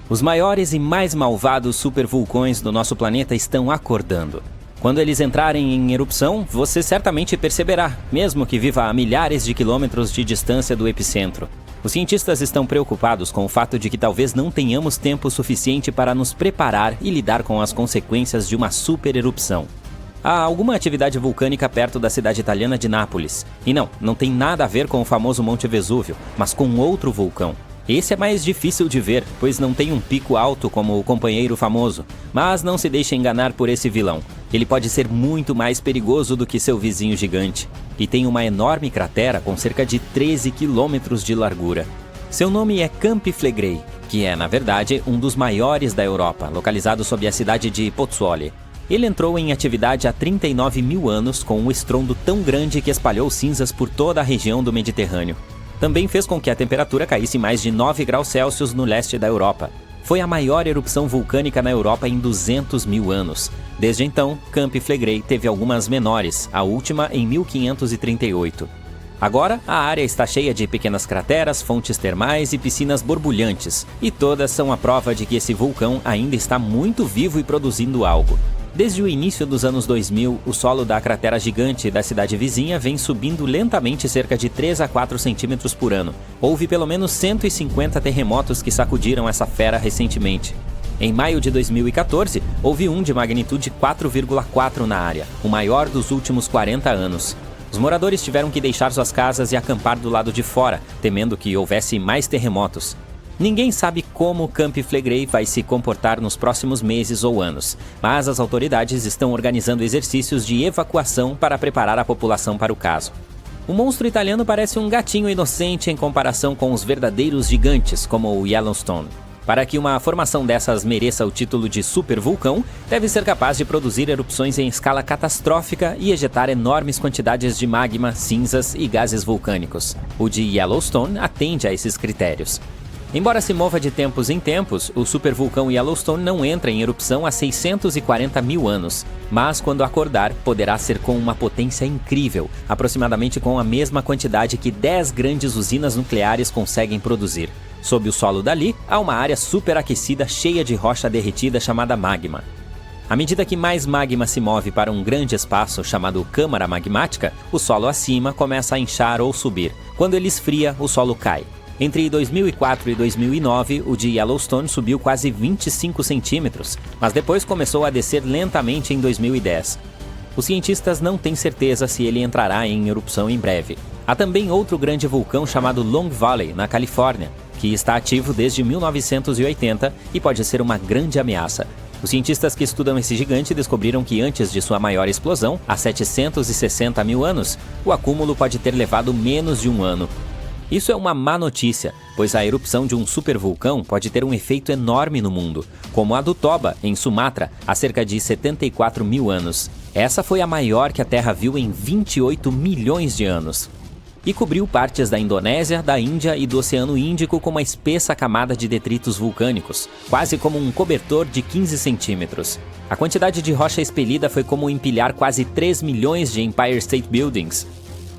Os maiores e mais malvados supervulcões do nosso planeta estão acordando. Quando eles entrarem em erupção, você certamente perceberá, mesmo que viva a milhares de quilômetros de distância do epicentro. Os cientistas estão preocupados com o fato de que talvez não tenhamos tempo suficiente para nos preparar e lidar com as consequências de uma supererupção. Há alguma atividade vulcânica perto da cidade italiana de Nápoles. E não tem nada a ver com o famoso Monte Vesúvio, mas com outro vulcão. Esse é mais difícil de ver, pois não tem um pico alto como o companheiro famoso. Mas não se deixe enganar por esse vilão. Ele pode ser muito mais perigoso do que seu vizinho gigante. E tem uma enorme cratera com cerca de 13 quilômetros de largura. Seu nome é Campi Flegrei, que é, na verdade, um dos maiores da Europa, localizado sob a cidade de Pozzuoli. Ele entrou em atividade há 39 mil anos com um estrondo tão grande que espalhou cinzas por toda a região do Mediterrâneo. Também fez com que a temperatura caísse mais de 9 graus Celsius no leste da Europa. Foi a maior erupção vulcânica na Europa em 200 mil anos. Desde então, Campi Flegrei teve algumas menores, a última em 1538. Agora, a área está cheia de pequenas crateras, fontes termais e piscinas borbulhantes, e todas são a prova de que esse vulcão ainda está muito vivo e produzindo algo. Desde o início dos anos 2000, o solo da cratera gigante da cidade vizinha vem subindo lentamente cerca de 3 a 4 centímetros por ano. Houve pelo menos 150 terremotos que sacudiram essa fera recentemente. Em maio de 2014, houve um de magnitude 4,4 na área, o maior dos últimos 40 anos. Os moradores tiveram que deixar suas casas e acampar do lado de fora, temendo que houvesse mais terremotos. Ninguém sabe como Campi Flegrei vai se comportar nos próximos meses ou anos, mas as autoridades estão organizando exercícios de evacuação para preparar a população para o caso. O monstro italiano parece um gatinho inocente em comparação com os verdadeiros gigantes, como o Yellowstone. Para que uma formação dessas mereça o título de supervulcão, deve ser capaz de produzir erupções em escala catastrófica e ejetar enormes quantidades de magma, cinzas e gases vulcânicos. O de Yellowstone atende a esses critérios. Embora se mova de tempos em tempos, o supervulcão Yellowstone não entra em erupção há 640 mil anos, mas quando acordar, poderá ser com uma potência incrível, aproximadamente com a mesma quantidade que 10 grandes usinas nucleares conseguem produzir. Sob o solo dali, há uma área superaquecida cheia de rocha derretida chamada magma. À medida que mais magma se move para um grande espaço chamado câmara magmática, o solo acima começa a inchar ou subir. Quando ele esfria, o solo cai. Entre 2004 e 2009, o de Yellowstone subiu quase 25 centímetros, mas depois começou a descer lentamente em 2010. Os cientistas não têm certeza se ele entrará em erupção em breve. Há também outro grande vulcão chamado Long Valley, na Califórnia, que está ativo desde 1980 e pode ser uma grande ameaça. Os cientistas que estudam esse gigante descobriram que antes de sua maior explosão, há 760 mil anos, o acúmulo pode ter levado menos de um ano. Isso é uma má notícia, pois a erupção de um supervulcão pode ter um efeito enorme no mundo, como a do Toba, em Sumatra, há cerca de 74 mil anos. Essa foi a maior que a Terra viu em 28 milhões de anos. E cobriu partes da Indonésia, da Índia e do Oceano Índico com uma espessa camada de detritos vulcânicos, quase como um cobertor de 15 centímetros. A quantidade de rocha expelida foi como empilhar quase 3 milhões de Empire State Buildings.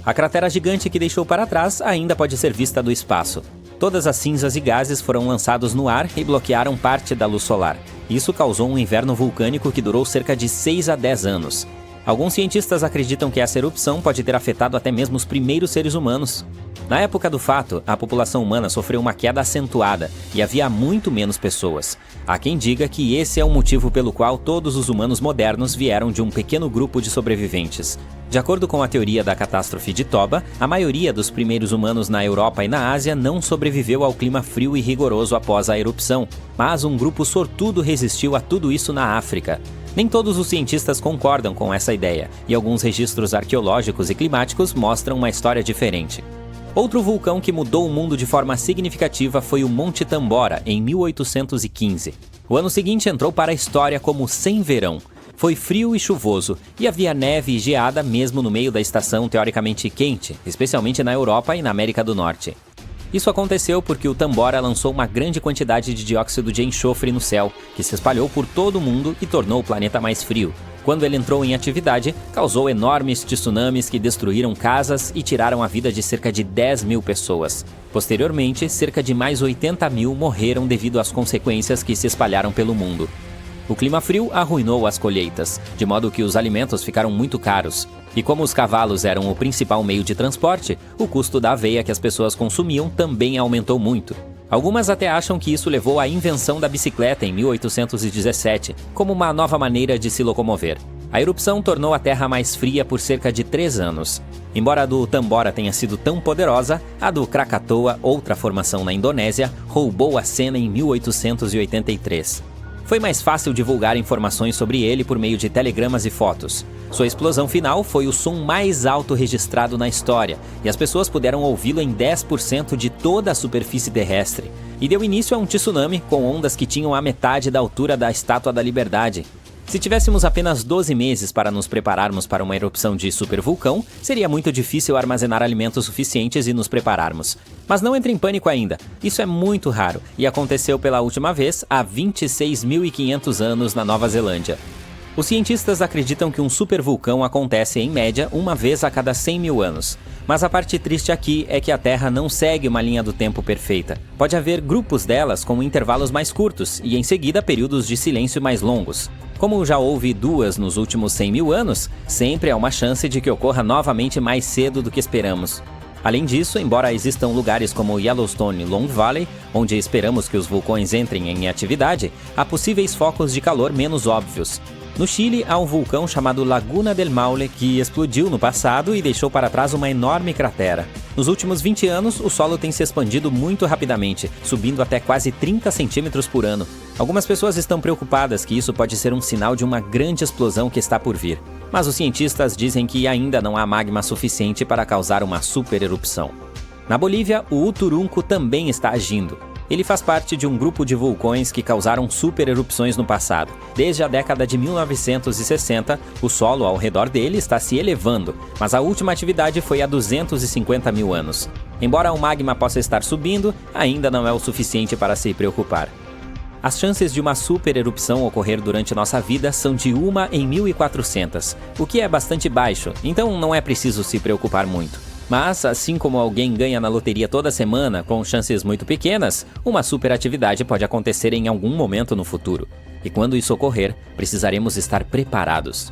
A cratera gigante que deixou para trás ainda pode ser vista do espaço. Todas as cinzas e gases foram lançados no ar e bloquearam parte da luz solar. Isso causou um inverno vulcânico que durou cerca de 6 a 10 anos. Alguns cientistas acreditam que essa erupção pode ter afetado até mesmo os primeiros seres humanos. Na época do fato, a população humana sofreu uma queda acentuada e havia muito menos pessoas. Há quem diga que esse é o motivo pelo qual todos os humanos modernos vieram de um pequeno grupo de sobreviventes. De acordo com a teoria da catástrofe de Toba, a maioria dos primeiros humanos na Europa e na Ásia não sobreviveu ao clima frio e rigoroso após a erupção, mas um grupo sortudo resistiu a tudo isso na África. Nem todos os cientistas concordam com essa ideia, e alguns registros arqueológicos e climáticos mostram uma história diferente. Outro vulcão que mudou o mundo de forma significativa foi o Monte Tambora, em 1815. O ano seguinte entrou para a história como sem verão. Foi frio e chuvoso, e havia neve e geada mesmo no meio da estação teoricamente quente, especialmente na Europa e na América do Norte. Isso aconteceu porque o Tambora lançou uma grande quantidade de dióxido de enxofre no céu, que se espalhou por todo o mundo e tornou o planeta mais frio. Quando ele entrou em atividade, causou enormes tsunamis que destruíram casas e tiraram a vida de cerca de 10 mil pessoas. Posteriormente, cerca de mais 80 mil morreram devido às consequências que se espalharam pelo mundo. O clima frio arruinou as colheitas, de modo que os alimentos ficaram muito caros. E como os cavalos eram o principal meio de transporte, o custo da aveia que as pessoas consumiam também aumentou muito. Algumas até acham que isso levou à invenção da bicicleta em 1817, como uma nova maneira de se locomover. A erupção tornou a Terra mais fria por cerca de 3 anos. Embora a do Tambora tenha sido tão poderosa, a do Krakatoa, outra formação na Indonésia, roubou a cena em 1883. Foi mais fácil divulgar informações sobre ele por meio de telegramas e fotos. Sua explosão final foi o som mais alto registrado na história, e as pessoas puderam ouvi-lo em 10% de toda a superfície terrestre. E deu início a um tsunami com ondas que tinham a metade da altura da Estátua da Liberdade. Se tivéssemos apenas 12 meses para nos prepararmos para uma erupção de supervulcão, seria muito difícil armazenar alimentos suficientes e nos prepararmos. Mas não entre em pânico ainda, isso é muito raro e aconteceu pela última vez há 26.500 anos na Nova Zelândia. Os cientistas acreditam que um supervulcão acontece em média uma vez a cada 100 mil anos. Mas a parte triste aqui é que a Terra não segue uma linha do tempo perfeita. Pode haver grupos delas com intervalos mais curtos e em seguida períodos de silêncio mais longos. Como já houve 2 nos últimos 100 mil anos, sempre há uma chance de que ocorra novamente mais cedo do que esperamos. Além disso, embora existam lugares como Yellowstone e Long Valley, onde esperamos que os vulcões entrem em atividade, há possíveis focos de calor menos óbvios. No Chile, há um vulcão chamado Laguna del Maule que explodiu no passado e deixou para trás uma enorme cratera. Nos últimos 20 anos, o solo tem se expandido muito rapidamente, subindo até quase 30 centímetros por ano. Algumas pessoas estão preocupadas que isso pode ser um sinal de uma grande explosão que está por vir. Mas os cientistas dizem que ainda não há magma suficiente para causar uma supererupção. Na Bolívia, o Uturunco também está agindo. Ele faz parte de um grupo de vulcões que causaram supererupções no passado. Desde a década de 1960, o solo ao redor dele está se elevando, mas a última atividade foi há 250 mil anos. Embora o magma possa estar subindo, ainda não é o suficiente para se preocupar. As chances de uma supererupção ocorrer durante nossa vida são de 1 em 1400, o que é bastante baixo, então não é preciso se preocupar muito. Mas, assim como alguém ganha na loteria toda semana com chances muito pequenas, uma superatividade pode acontecer em algum momento no futuro. E quando isso ocorrer, precisaremos estar preparados.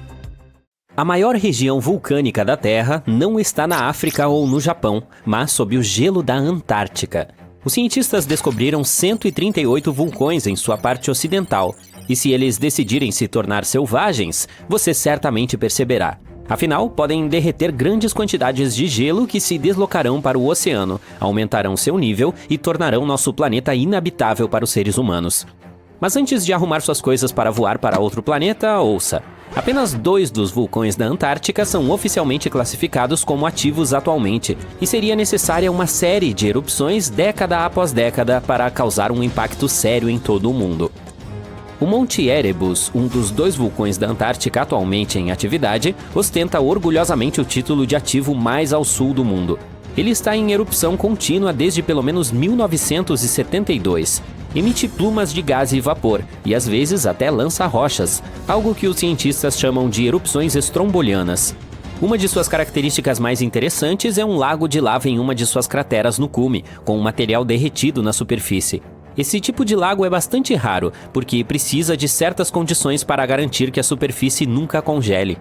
A maior região vulcânica da Terra não está na África ou no Japão, mas sob o gelo da Antártica. Os cientistas descobriram 138 vulcões em sua parte ocidental, e se eles decidirem se tornar selvagens, você certamente perceberá. Afinal, podem derreter grandes quantidades de gelo que se deslocarão para o oceano, aumentarão seu nível e tornarão nosso planeta inabitável para os seres humanos. Mas antes de arrumar suas coisas para voar para outro planeta, ouça. Apenas 2 dos vulcões da Antártica são oficialmente classificados como ativos atualmente, e seria necessária uma série de erupções década após década para causar um impacto sério em todo o mundo. O Monte Erebus, um dos 2 vulcões da Antártica atualmente em atividade, ostenta orgulhosamente o título de ativo mais ao sul do mundo. Ele está em erupção contínua desde pelo menos 1972. Emite plumas de gás e vapor, e às vezes até lança rochas, algo que os cientistas chamam de erupções estrombolianas. Uma de suas características mais interessantes é um lago de lava em uma de suas crateras no cume, com um material derretido na superfície. Esse tipo de lago é bastante raro, porque precisa de certas condições para garantir que a superfície nunca congele.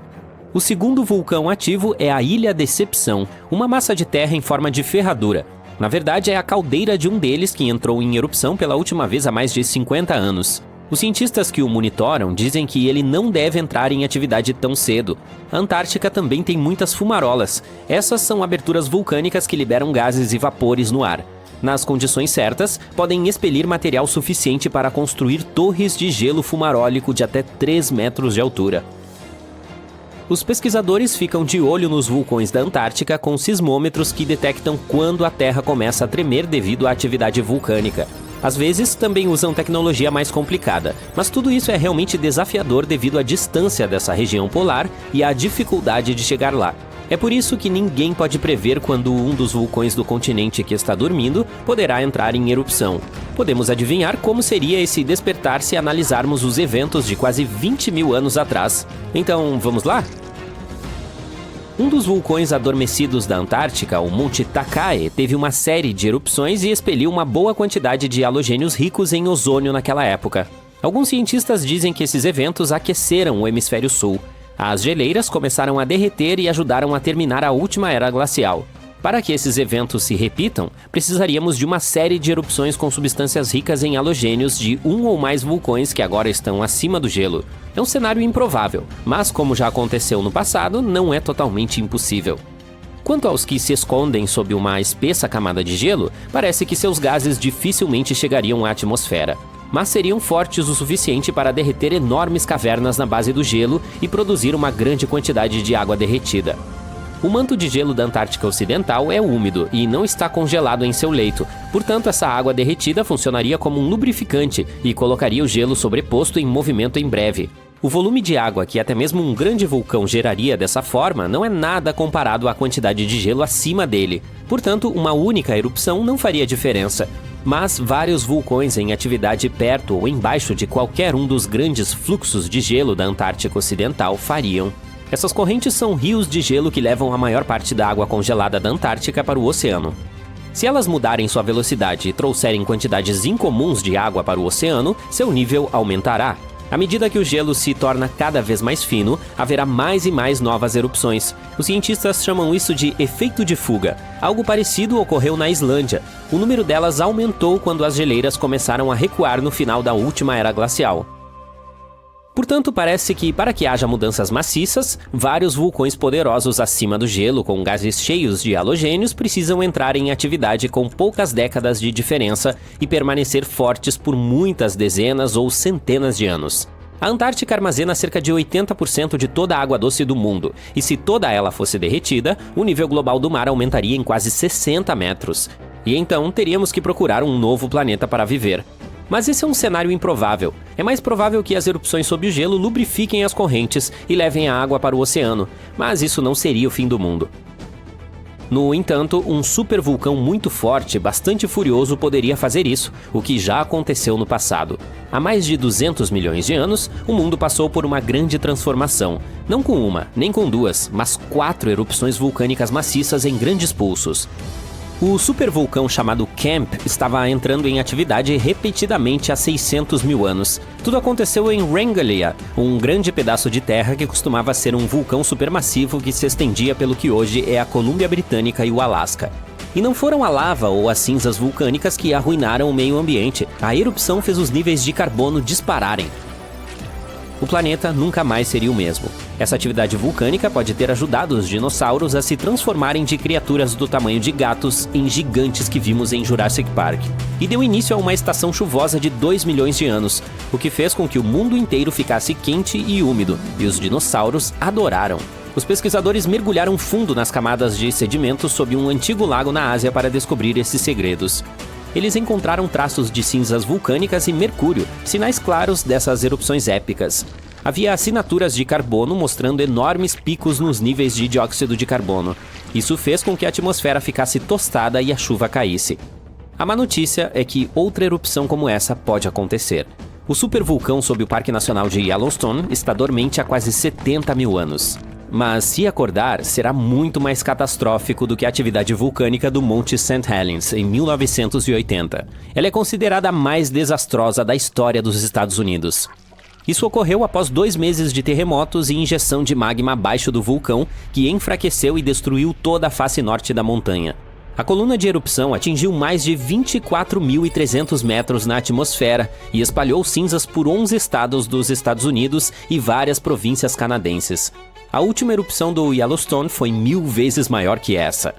O segundo vulcão ativo é a Ilha Decepção, uma massa de terra em forma de ferradura. Na verdade, é a caldeira de um deles que entrou em erupção pela última vez há mais de 50 anos. Os cientistas que o monitoram dizem que ele não deve entrar em atividade tão cedo. A Antártica também tem muitas fumarolas. Essas são aberturas vulcânicas que liberam gases e vapores no ar. Nas condições certas, podem expelir material suficiente para construir torres de gelo fumarólico de até 3 metros de altura. Os pesquisadores ficam de olho nos vulcões da Antártica com sismômetros que detectam quando a Terra começa a tremer devido à atividade vulcânica. Às vezes, também usam tecnologia mais complicada, mas tudo isso é realmente desafiador devido à distância dessa região polar e à dificuldade de chegar lá. É por isso que ninguém pode prever quando um dos vulcões do continente que está dormindo poderá entrar em erupção. Podemos adivinhar como seria esse despertar se analisarmos os eventos de quase 20 mil anos atrás. Então, vamos lá? Um dos vulcões adormecidos da Antártica, o Monte Takae, teve uma série de erupções e expeliu uma boa quantidade de halogênios ricos em ozônio naquela época. Alguns cientistas dizem que esses eventos aqueceram o hemisfério sul. As geleiras começaram a derreter e ajudaram a terminar a última era glacial. Para que esses eventos se repitam, precisaríamos de uma série de erupções com substâncias ricas em halogênios de um ou mais vulcões que agora estão acima do gelo. É um cenário improvável, mas como já aconteceu no passado, não é totalmente impossível. Quanto aos que se escondem sob uma espessa camada de gelo, parece que seus gases dificilmente chegariam à atmosfera, mas seriam fortes o suficiente para derreter enormes cavernas na base do gelo e produzir uma grande quantidade de água derretida. O manto de gelo da Antártica Ocidental é úmido e não está congelado em seu leito, portanto essa água derretida funcionaria como um lubrificante e colocaria o gelo sobreposto em movimento em breve. O volume de água que até mesmo um grande vulcão geraria dessa forma não é nada comparado à quantidade de gelo acima dele, portanto uma única erupção não faria diferença. Mas vários vulcões em atividade perto ou embaixo de qualquer um dos grandes fluxos de gelo da Antártica Ocidental fariam. Essas correntes são rios de gelo que levam a maior parte da água congelada da Antártica para o oceano. Se elas mudarem sua velocidade e trouxerem quantidades incomuns de água para o oceano, seu nível aumentará. À medida que o gelo se torna cada vez mais fino, haverá mais e mais novas erupções. Os cientistas chamam isso de efeito de fuga. Algo parecido ocorreu na Islândia. O número delas aumentou quando as geleiras começaram a recuar no final da última era glacial. Portanto, parece que, para que haja mudanças maciças, vários vulcões poderosos acima do gelo com gases cheios de halogênios precisam entrar em atividade com poucas décadas de diferença e permanecer fortes por muitas dezenas ou centenas de anos. A Antártica armazena cerca de 80% de toda a água doce do mundo, e se toda ela fosse derretida, o nível global do mar aumentaria em quase 60 metros. E então teríamos que procurar um novo planeta para viver. Mas esse é um cenário improvável. É mais provável que as erupções sob o gelo lubrifiquem as correntes e levem a água para o oceano, mas isso não seria o fim do mundo. No entanto, um supervulcão muito forte, bastante furioso, poderia fazer isso, o que já aconteceu no passado. Há mais de 200 milhões de anos, o mundo passou por uma grande transformação. Não com uma, nem com duas, mas 4 erupções vulcânicas maciças em grandes pulsos. O supervulcão chamado Kemp estava entrando em atividade repetidamente há 600 mil anos. Tudo aconteceu em Wrangellia, um grande pedaço de terra que costumava ser um vulcão supermassivo que se estendia pelo que hoje é a Colômbia Britânica e o Alasca. E não foram a lava ou as cinzas vulcânicas que arruinaram o meio ambiente. A erupção fez os níveis de carbono dispararem. O planeta nunca mais seria o mesmo. Essa atividade vulcânica pode ter ajudado os dinossauros a se transformarem de criaturas do tamanho de gatos em gigantes que vimos em Jurassic Park. E deu início a uma estação chuvosa de 2 milhões de anos, o que fez com que o mundo inteiro ficasse quente e úmido, e os dinossauros adoraram. Os pesquisadores mergulharam fundo nas camadas de sedimentos sob um antigo lago na Ásia para descobrir esses segredos. Eles encontraram traços de cinzas vulcânicas e mercúrio, sinais claros dessas erupções épicas. Havia assinaturas de carbono mostrando enormes picos nos níveis de dióxido de carbono. Isso fez com que a atmosfera ficasse tostada e a chuva caísse. A má notícia é que outra erupção como essa pode acontecer. O supervulcão sob o Parque Nacional de Yellowstone está dormente há quase 70 mil anos. Mas se acordar, será muito mais catastrófico do que a atividade vulcânica do Monte St. Helens, em 1980. Ela é considerada a mais desastrosa da história dos Estados Unidos. Isso ocorreu após 2 meses de terremotos e injeção de magma abaixo do vulcão, que enfraqueceu e destruiu toda a face norte da montanha. A coluna de erupção atingiu mais de 24.300 metros na atmosfera e espalhou cinzas por 11 estados dos Estados Unidos e várias províncias canadenses. A última erupção do Yellowstone foi 1000 vezes maior que essa.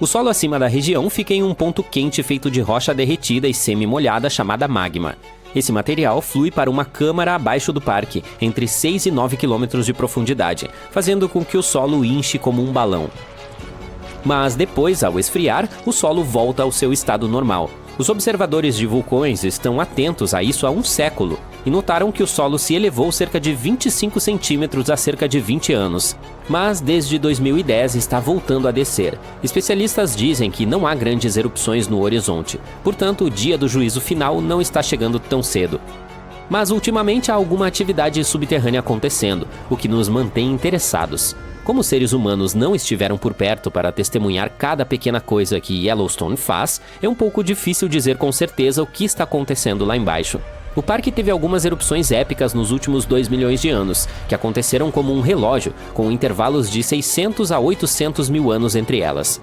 O solo acima da região fica em um ponto quente feito de rocha derretida e semi-molhada chamada magma. Esse material flui para uma câmara abaixo do parque, entre 6 e 9 quilômetros de profundidade, fazendo com que o solo inche como um balão. Mas depois, ao esfriar, o solo volta ao seu estado normal. Os observadores de vulcões estão atentos a isso há um século. e notaram que o solo se elevou cerca de 25 centímetros há cerca de 20 anos. Mas desde 2010 está voltando a descer. Especialistas dizem que não há grandes erupções no horizonte, portanto o dia do juízo final não está chegando tão cedo. Mas ultimamente há alguma atividade subterrânea acontecendo, o que nos mantém interessados. Como os seres humanos não estiveram por perto para testemunhar cada pequena coisa que Yellowstone faz, é um pouco difícil dizer com certeza o que está acontecendo lá embaixo. O parque teve algumas erupções épicas nos últimos 2 milhões de anos, que aconteceram como um relógio, com intervalos de 600 a 800 mil anos entre elas.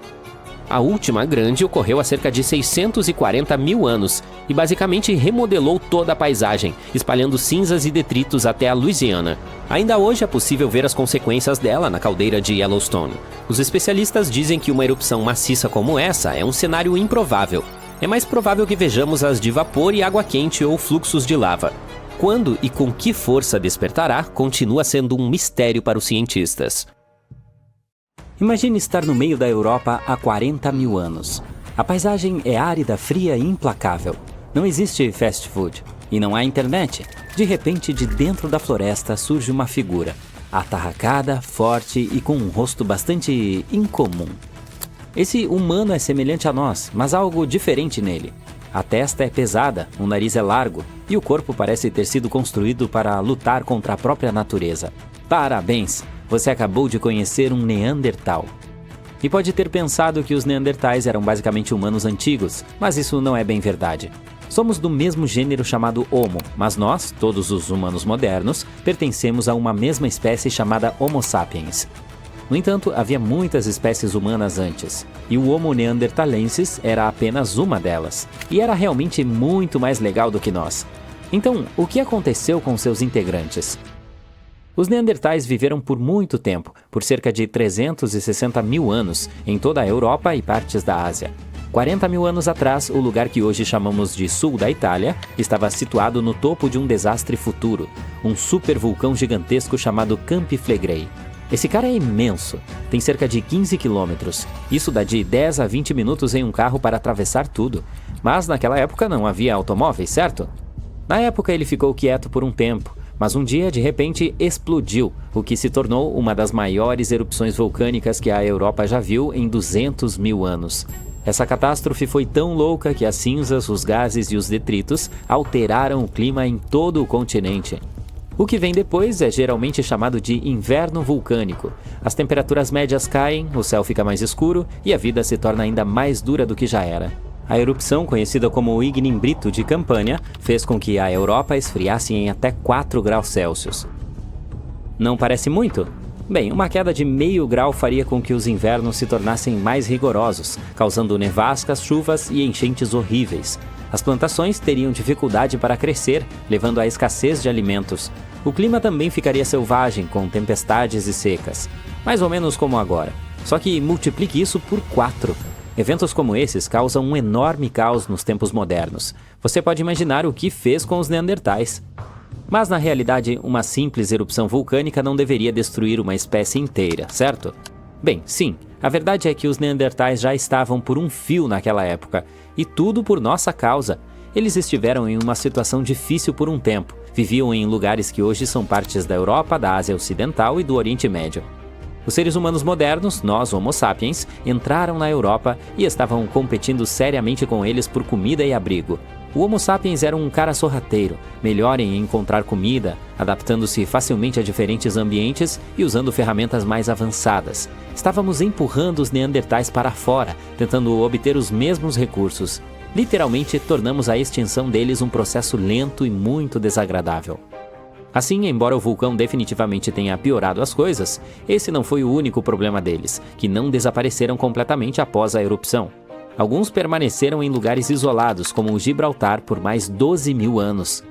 A última grande ocorreu há cerca de 640 mil anos e basicamente remodelou toda a paisagem, espalhando cinzas e detritos até a Louisiana. Ainda hoje é possível ver as consequências dela na caldeira de Yellowstone. Os especialistas dizem que uma erupção maciça como essa é um cenário improvável. É mais provável que vejamos as de vapor e água quente ou fluxos de lava. Quando e com que força despertará continua sendo um mistério para os cientistas. Imagine estar no meio da Europa há 40 mil anos. A paisagem é árida, fria e implacável. Não existe fast food e não há internet. De repente, de dentro da floresta surge uma figura, atarracada, forte e com um rosto bastante incomum. Esse humano é semelhante a nós, mas há algo diferente nele. A testa é pesada, o nariz é largo e o corpo parece ter sido construído para lutar contra a própria natureza. Parabéns! Você acabou de conhecer um Neandertal. E pode ter pensado que os Neandertais eram basicamente humanos antigos, mas isso não é bem verdade. Somos do mesmo gênero chamado Homo, mas nós, todos os humanos modernos, pertencemos a uma mesma espécie chamada Homo sapiens. No entanto, havia muitas espécies humanas antes, e o Homo neanderthalensis era apenas uma delas, e era realmente muito mais legal do que nós. Então, o que aconteceu com seus integrantes? Os Neandertais viveram por muito tempo, por cerca de 360 mil anos, em toda a Europa e partes da Ásia. 40 mil anos atrás, o lugar que hoje chamamos de sul da Itália estava situado no topo de um desastre futuro, um supervulcão gigantesco chamado Campi Flegrei. Esse cara é imenso, tem cerca de 15 quilômetros. Isso dá de 10 a 20 minutos em um carro para atravessar tudo. Mas naquela época não havia automóveis, certo? Na época ele ficou quieto por um tempo, mas um dia, de repente, explodiu, o que se tornou uma das maiores erupções vulcânicas que a Europa já viu em 200 mil anos. Essa catástrofe foi tão louca que as cinzas, os gases e os detritos alteraram o clima em todo o continente. O que vem depois é geralmente chamado de inverno vulcânico. As temperaturas médias caem, o céu fica mais escuro e a vida se torna ainda mais dura do que já era. A erupção, conhecida como o Ignimbrito de Campânia, fez com que a Europa esfriasse em até 4 graus Celsius. Não parece muito? Bem, uma queda de meio grau faria com que os invernos se tornassem mais rigorosos, causando nevascas, chuvas e enchentes horríveis. As plantações teriam dificuldade para crescer, levando à escassez de alimentos. O clima também ficaria selvagem, com tempestades e secas. Mais ou menos como agora. Só que multiplique isso por 4. Eventos como esses causam um enorme caos nos tempos modernos. Você pode imaginar o que fez com os Neandertais. Mas na realidade, uma simples erupção vulcânica não deveria destruir uma espécie inteira, certo? Bem, sim, a verdade é que os Neandertais já estavam por um fio naquela época, e tudo por nossa causa. Eles estiveram em uma situação difícil por um tempo, viviam em lugares que hoje são partes da Europa, da Ásia Ocidental e do Oriente Médio. Os seres humanos modernos, nós Homo sapiens, entraram na Europa e estavam competindo seriamente com eles por comida e abrigo. O Homo sapiens era um cara sorrateiro, melhor em encontrar comida, adaptando-se facilmente a diferentes ambientes e usando ferramentas mais avançadas. Estávamos empurrando os Neandertais para fora, tentando obter os mesmos recursos. Literalmente, tornamos a extinção deles um processo lento e muito desagradável. Assim, embora o vulcão definitivamente tenha piorado as coisas, esse não foi o único problema deles, que não desapareceram completamente após a erupção. Alguns permaneceram em lugares isolados, como o Gibraltar, por mais 12 mil anos.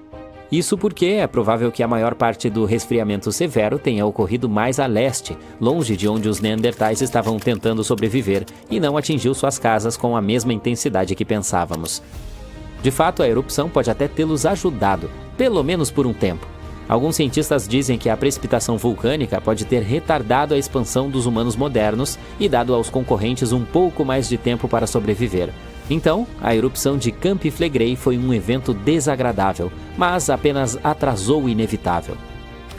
Isso porque é provável que a maior parte do resfriamento severo tenha ocorrido mais a leste, longe de onde os Neandertais estavam tentando sobreviver, e não atingiu suas casas com a mesma intensidade que pensávamos. De fato, a erupção pode até tê-los ajudado, pelo menos por um tempo. Alguns cientistas dizem que a precipitação vulcânica pode ter retardado a expansão dos humanos modernos e dado aos concorrentes um pouco mais de tempo para sobreviver. Então, a erupção de Campi Flegrei foi um evento desagradável, mas apenas atrasou o inevitável.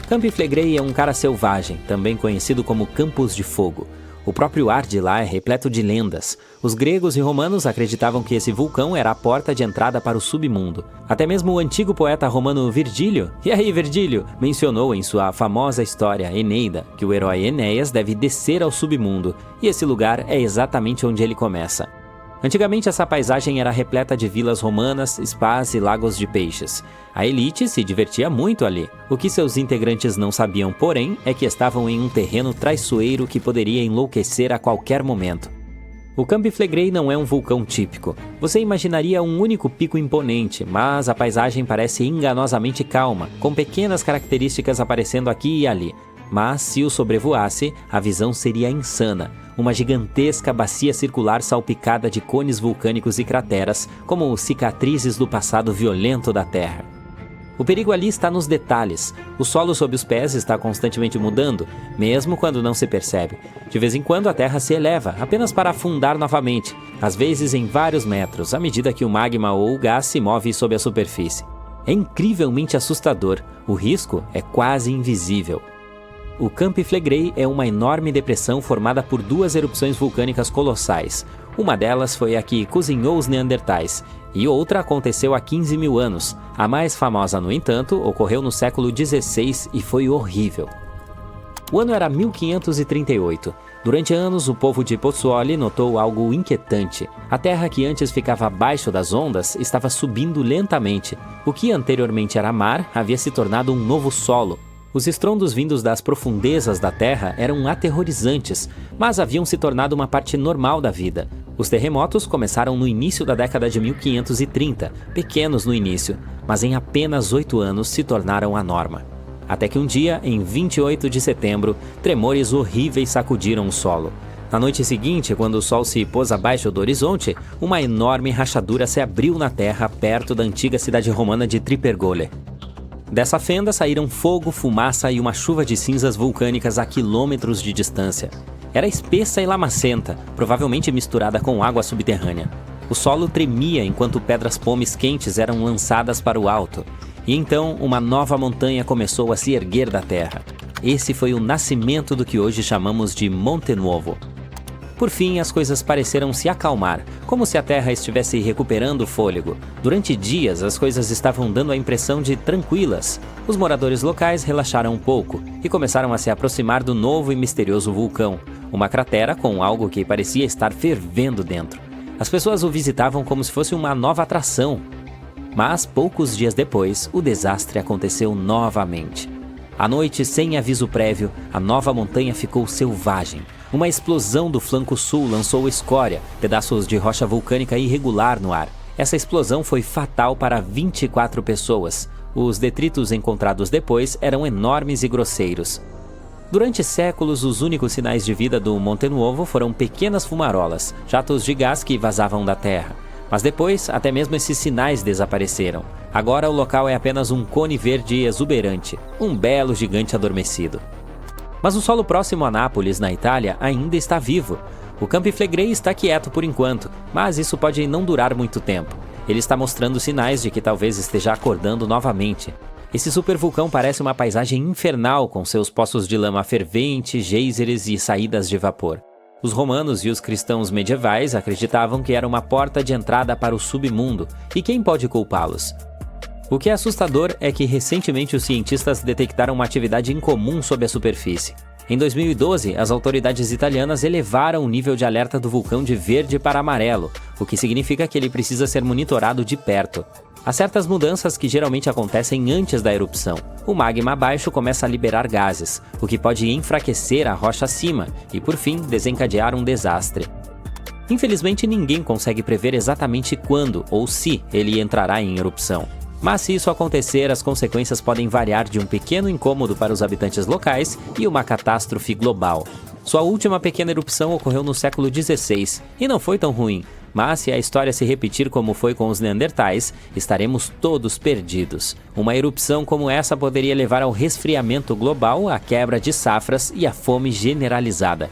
Campi Flegrei é um cara selvagem, também conhecido como Campos de Fogo. O próprio ar de lá é repleto de lendas. Os gregos e romanos acreditavam que esse vulcão era a porta de entrada para o submundo. Até mesmo o antigo poeta romano Virgílio, mencionou em sua famosa história Eneida que o herói Enéas deve descer ao submundo, e esse lugar é exatamente onde ele começa. Antigamente essa paisagem era repleta de vilas romanas, spas e lagos de peixes. A elite se divertia muito ali. O que seus integrantes não sabiam, porém, é que estavam em um terreno traiçoeiro que poderia enlouquecer a qualquer momento. O Campi Flegrei não é um vulcão típico. Você imaginaria um único pico imponente, mas a paisagem parece enganosamente calma, com pequenas características aparecendo aqui e ali. Mas se o sobrevoasse, a visão seria insana. Uma gigantesca bacia circular salpicada de cones vulcânicos e crateras, como cicatrizes do passado violento da Terra. O perigo ali está nos detalhes. O solo sob os pés está constantemente mudando, mesmo quando não se percebe. De vez em quando a Terra se eleva, apenas para afundar novamente, às vezes em vários metros, à medida que o magma ou o gás se move sob a superfície. É incrivelmente assustador. O risco é quase invisível. O Campi Flegrei é uma enorme depressão formada por duas erupções vulcânicas colossais. Uma delas foi a que cozinhou os neandertais, e outra aconteceu há 15 mil anos. A mais famosa, no entanto, ocorreu no século XVI e foi horrível. O ano era 1538. Durante anos, o povo de Pozzuoli notou algo inquietante. A terra que antes ficava abaixo das ondas estava subindo lentamente. O que anteriormente era mar havia se tornado um novo solo. Os estrondos vindos das profundezas da Terra eram aterrorizantes, mas haviam se tornado uma parte normal da vida. Os terremotos começaram no início da década de 1530, pequenos no início, mas em apenas 8 anos se tornaram a norma. Até que um dia, em 28 de setembro, tremores horríveis sacudiram o solo. Na noite seguinte, quando o sol se pôs abaixo do horizonte, uma enorme rachadura se abriu na terra perto da antiga cidade romana de Tripergole. Dessa fenda saíram fogo, fumaça e uma chuva de cinzas vulcânicas a quilômetros de distância. Era espessa e lamacenta, provavelmente misturada com água subterrânea. O solo tremia enquanto pedras pomes quentes eram lançadas para o alto. E então uma nova montanha começou a se erguer da terra. Esse foi o nascimento do que hoje chamamos de Monte Nuovo. Por fim, as coisas pareceram se acalmar, como se a Terra estivesse recuperando o fôlego. Durante dias, as coisas estavam dando a impressão de tranquilas. Os moradores locais relaxaram um pouco e começaram a se aproximar do novo e misterioso vulcão, uma cratera com algo que parecia estar fervendo dentro. As pessoas o visitavam como se fosse uma nova atração. Mas, poucos dias depois, o desastre aconteceu novamente. À noite, sem aviso prévio, a nova montanha ficou selvagem. Uma explosão do flanco sul lançou escória, pedaços de rocha vulcânica irregular no ar. Essa explosão foi fatal para 24 pessoas. Os detritos encontrados depois eram enormes e grosseiros. Durante séculos, os únicos sinais de vida do Monte Nuovo foram pequenas fumarolas, jatos de gás que vazavam da terra. Mas depois, até mesmo esses sinais desapareceram. Agora o local é apenas um cone verde exuberante, um belo gigante adormecido. Mas o solo próximo a Nápoles, na Itália, ainda está vivo. O Campi Flegrei está quieto por enquanto, mas isso pode não durar muito tempo. Ele está mostrando sinais de que talvez esteja acordando novamente. Esse supervulcão parece uma paisagem infernal, com seus poços de lama fervente, geysers e saídas de vapor. Os romanos e os cristãos medievais acreditavam que era uma porta de entrada para o submundo, e quem pode culpá-los? O que é assustador é que recentemente os cientistas detectaram uma atividade incomum sob a superfície. Em 2012, as autoridades italianas elevaram o nível de alerta do vulcão de verde para amarelo, o que significa que ele precisa ser monitorado de perto. Há certas mudanças que geralmente acontecem antes da erupção. O magma abaixo começa a liberar gases, o que pode enfraquecer a rocha acima e, por fim, desencadear um desastre. Infelizmente, ninguém consegue prever exatamente quando ou se ele entrará em erupção. Mas se isso acontecer, as consequências podem variar de um pequeno incômodo para os habitantes locais e uma catástrofe global. Sua última pequena erupção ocorreu no século XVI e não foi tão ruim. Mas se a história se repetir como foi com os Neandertais, estaremos todos perdidos. Uma erupção como essa poderia levar ao resfriamento global, à quebra de safras e à fome generalizada.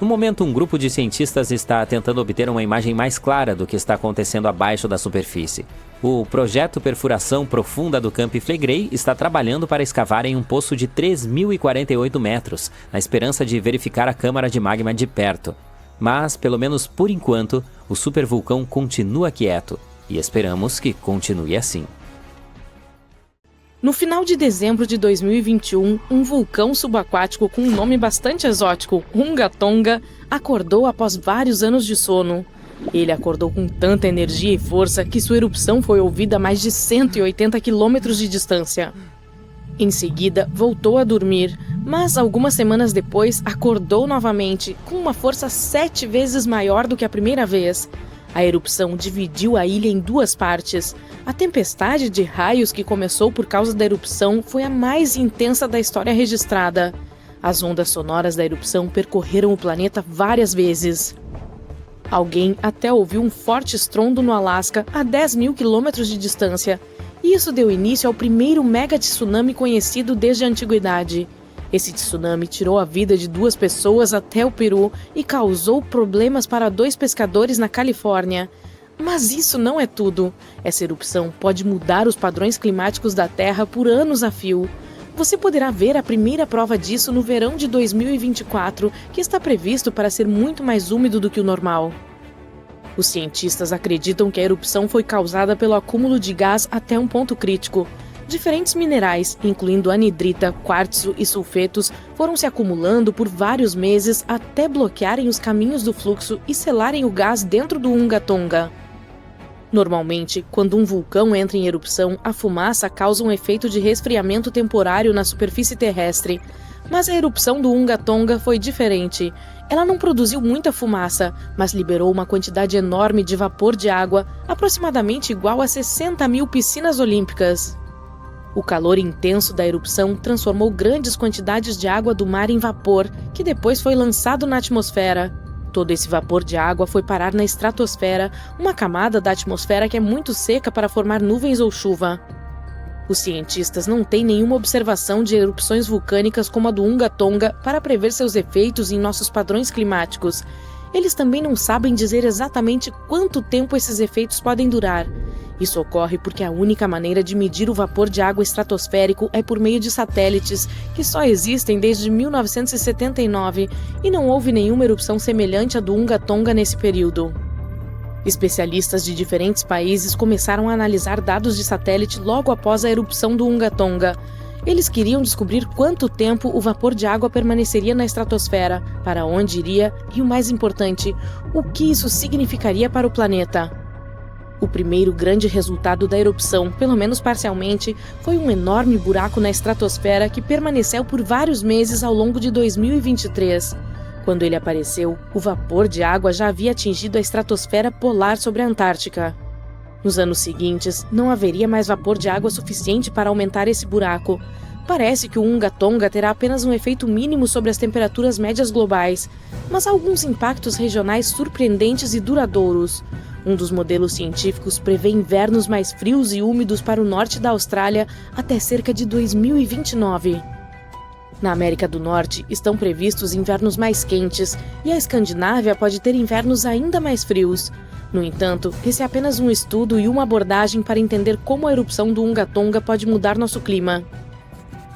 No momento, um grupo de cientistas está tentando obter uma imagem mais clara do que está acontecendo abaixo da superfície. O projeto Perfuração Profunda do Camp Flegrei está trabalhando para escavar em um poço de 3.048 metros, na esperança de verificar a câmara de magma de perto. Mas, pelo menos por enquanto, o supervulcão continua quieto, e esperamos que continue assim. No final de dezembro de 2021, um vulcão subaquático com um nome bastante exótico, Unga Tonga, acordou após vários anos de sono. Ele acordou com tanta energia e força que sua erupção foi ouvida a mais de 180 quilômetros de distância. Em seguida, voltou a dormir, mas algumas semanas depois acordou novamente, com uma força 7 vezes maior do que a primeira vez. A erupção dividiu a ilha em 2 partes. A tempestade de raios que começou por causa da erupção foi a mais intensa da história registrada. As ondas sonoras da erupção percorreram o planeta várias vezes. Alguém até ouviu um forte estrondo no Alasca, a 10.000 quilômetros de distância. Isso deu início ao primeiro mega tsunami conhecido desde a antiguidade. Esse tsunami tirou a vida de 2 pessoas até o Peru e causou problemas para 2 pescadores na Califórnia. Mas isso não é tudo. Essa erupção pode mudar os padrões climáticos da Terra por anos a fio. Você poderá ver a primeira prova disso no verão de 2024, que está previsto para ser muito mais úmido do que o normal. Os cientistas acreditam que a erupção foi causada pelo acúmulo de gás até um ponto crítico. Diferentes minerais, incluindo anidrita, quartzo e sulfetos, foram se acumulando por vários meses até bloquearem os caminhos do fluxo e selarem o gás dentro do Unga Tonga. Normalmente, quando um vulcão entra em erupção, a fumaça causa um efeito de resfriamento temporário na superfície terrestre. Mas a erupção do Unga Tonga foi diferente. Ela não produziu muita fumaça, mas liberou uma quantidade enorme de vapor de água, aproximadamente igual a 60.000 piscinas olímpicas. O calor intenso da erupção transformou grandes quantidades de água do mar em vapor, que depois foi lançado na atmosfera. Todo esse vapor de água foi parar na estratosfera, uma camada da atmosfera que é muito seca para formar nuvens ou chuva. Os cientistas não têm nenhuma observação de erupções vulcânicas como a do Unga Tonga para prever seus efeitos em nossos padrões climáticos. Eles também não sabem dizer exatamente quanto tempo esses efeitos podem durar. Isso ocorre porque a única maneira de medir o vapor de água estratosférico é por meio de satélites, que só existem desde 1979, e não houve nenhuma erupção semelhante à do Unga Tonga nesse período. Especialistas de diferentes países começaram a analisar dados de satélite logo após a erupção do Unga Tonga. Eles queriam descobrir quanto tempo o vapor de água permaneceria na estratosfera, para onde iria e, o mais importante, o que isso significaria para o planeta. O primeiro grande resultado da erupção, pelo menos parcialmente, foi um enorme buraco na estratosfera que permaneceu por vários meses ao longo de 2023. Quando ele apareceu, o vapor de água já havia atingido a estratosfera polar sobre a Antártica. Nos anos seguintes, não haveria mais vapor de água suficiente para aumentar esse buraco. Parece que o Unga Tonga terá apenas um efeito mínimo sobre as temperaturas médias globais, mas há alguns impactos regionais surpreendentes e duradouros. Um dos modelos científicos prevê invernos mais frios e úmidos para o norte da Austrália até cerca de 2029. Na América do Norte, estão previstos invernos mais quentes e a Escandinávia pode ter invernos ainda mais frios. No entanto, esse é apenas um estudo e uma abordagem para entender como a erupção do Unga Tonga pode mudar nosso clima.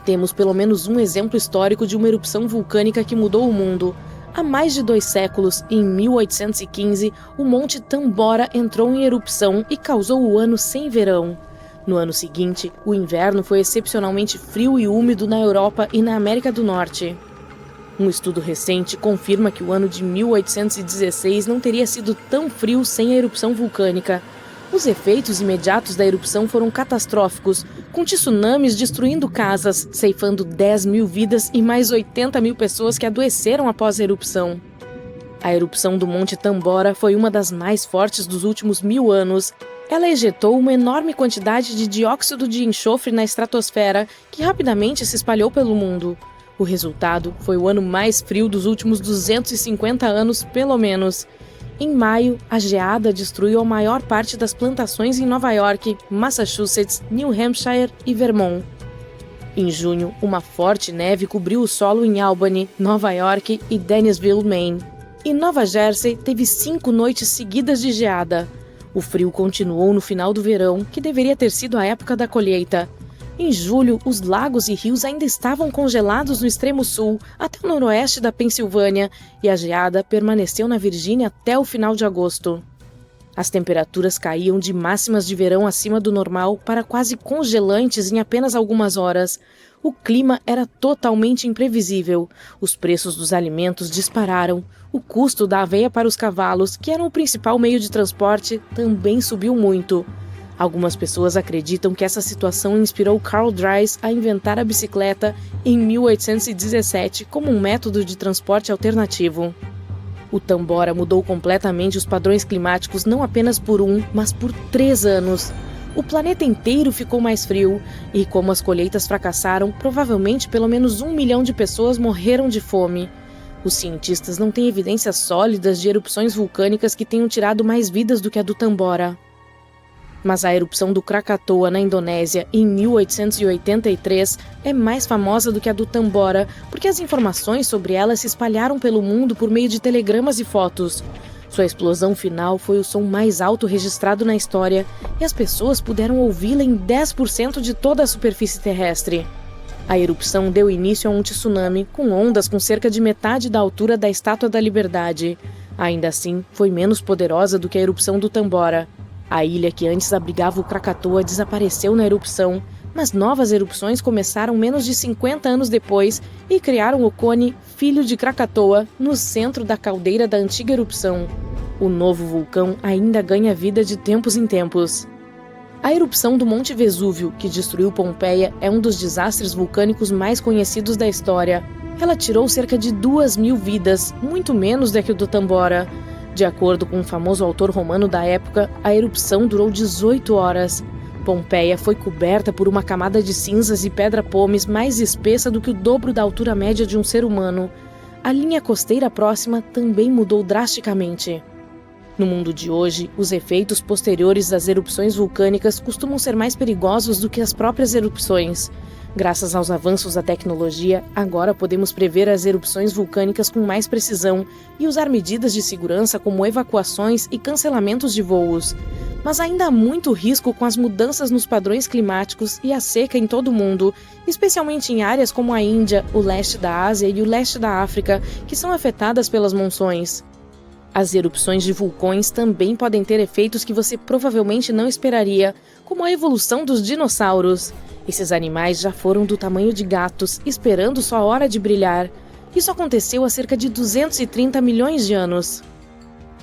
Temos pelo menos um exemplo histórico de uma erupção vulcânica que mudou o mundo. Há mais de 2 séculos, em 1815, o Monte Tambora entrou em erupção e causou o ano sem verão. No ano seguinte, o inverno foi excepcionalmente frio e úmido na Europa e na América do Norte. Um estudo recente confirma que o ano de 1816 não teria sido tão frio sem a erupção vulcânica. Os efeitos imediatos da erupção foram catastróficos, com tsunamis destruindo casas, ceifando 10.000 vidas e mais 80.000 pessoas que adoeceram após a erupção. A erupção do Monte Tambora foi uma das mais fortes dos últimos 1000 anos. Ela ejetou uma enorme quantidade de dióxido de enxofre na estratosfera, que rapidamente se espalhou pelo mundo. O resultado foi o ano mais frio dos últimos 250 anos, pelo menos. Em maio, a geada destruiu a maior parte das plantações em Nova York, Massachusetts, New Hampshire e Vermont. Em junho, uma forte neve cobriu o solo em Albany, Nova York e Dennisville, Maine. E Nova Jersey teve 5 noites seguidas de geada. O frio continuou no final do verão, que deveria ter sido a época da colheita. Em julho, os lagos e rios ainda estavam congelados no extremo sul, até o noroeste da Pensilvânia, e a geada permaneceu na Virgínia até o final de agosto. As temperaturas caíam de máximas de verão acima do normal para quase congelantes em apenas algumas horas. O clima era totalmente imprevisível. Os preços dos alimentos dispararam. O custo da aveia para os cavalos, que eram o principal meio de transporte, também subiu muito. Algumas pessoas acreditam que essa situação inspirou Carl Dries a inventar a bicicleta em 1817 como um método de transporte alternativo. O Tambora mudou completamente os padrões climáticos não apenas por 1, mas por 3 anos. O planeta inteiro ficou mais frio e, como as colheitas fracassaram, provavelmente pelo menos 1 milhão de pessoas morreram de fome. Os cientistas não têm evidências sólidas de erupções vulcânicas que tenham tirado mais vidas do que a do Tambora. Mas a erupção do Krakatoa na Indonésia em 1883 é mais famosa do que a do Tambora, porque as informações sobre ela se espalharam pelo mundo por meio de telegramas e fotos. Sua explosão final foi o som mais alto registrado na história e as pessoas puderam ouvi-la em 10% de toda a superfície terrestre. A erupção deu início a um tsunami com ondas com cerca de metade da altura da Estátua da Liberdade. Ainda assim, foi menos poderosa do que a erupção do Tambora. A ilha que antes abrigava o Krakatoa desapareceu na erupção, mas novas erupções começaram menos de 50 anos depois e criaram o cone Filho de Krakatoa no centro da caldeira da antiga erupção. O novo vulcão ainda ganha vida de tempos em tempos. A erupção do Monte Vesúvio, que destruiu Pompeia, é um dos desastres vulcânicos mais conhecidos da história. Ela tirou cerca de 2.000 vidas, muito menos do que o do Tambora. De acordo com um famoso autor romano da época, a erupção durou 18 horas. Pompeia foi coberta por uma camada de cinzas e pedra-pomes mais espessa do que o dobro da altura média de um ser humano. A linha costeira próxima também mudou drasticamente. No mundo de hoje, os efeitos posteriores das erupções vulcânicas costumam ser mais perigosos do que as próprias erupções. Graças aos avanços da tecnologia, agora podemos prever as erupções vulcânicas com mais precisão e usar medidas de segurança como evacuações e cancelamentos de voos. Mas ainda há muito risco com as mudanças nos padrões climáticos e a seca em todo o mundo, especialmente em áreas como a Índia, o leste da Ásia e o leste da África, que são afetadas pelas monções. As erupções de vulcões também podem ter efeitos que você provavelmente não esperaria, como a evolução dos dinossauros. Esses animais já foram do tamanho de gatos, esperando sua hora de brilhar. Isso aconteceu há cerca de 230 milhões de anos.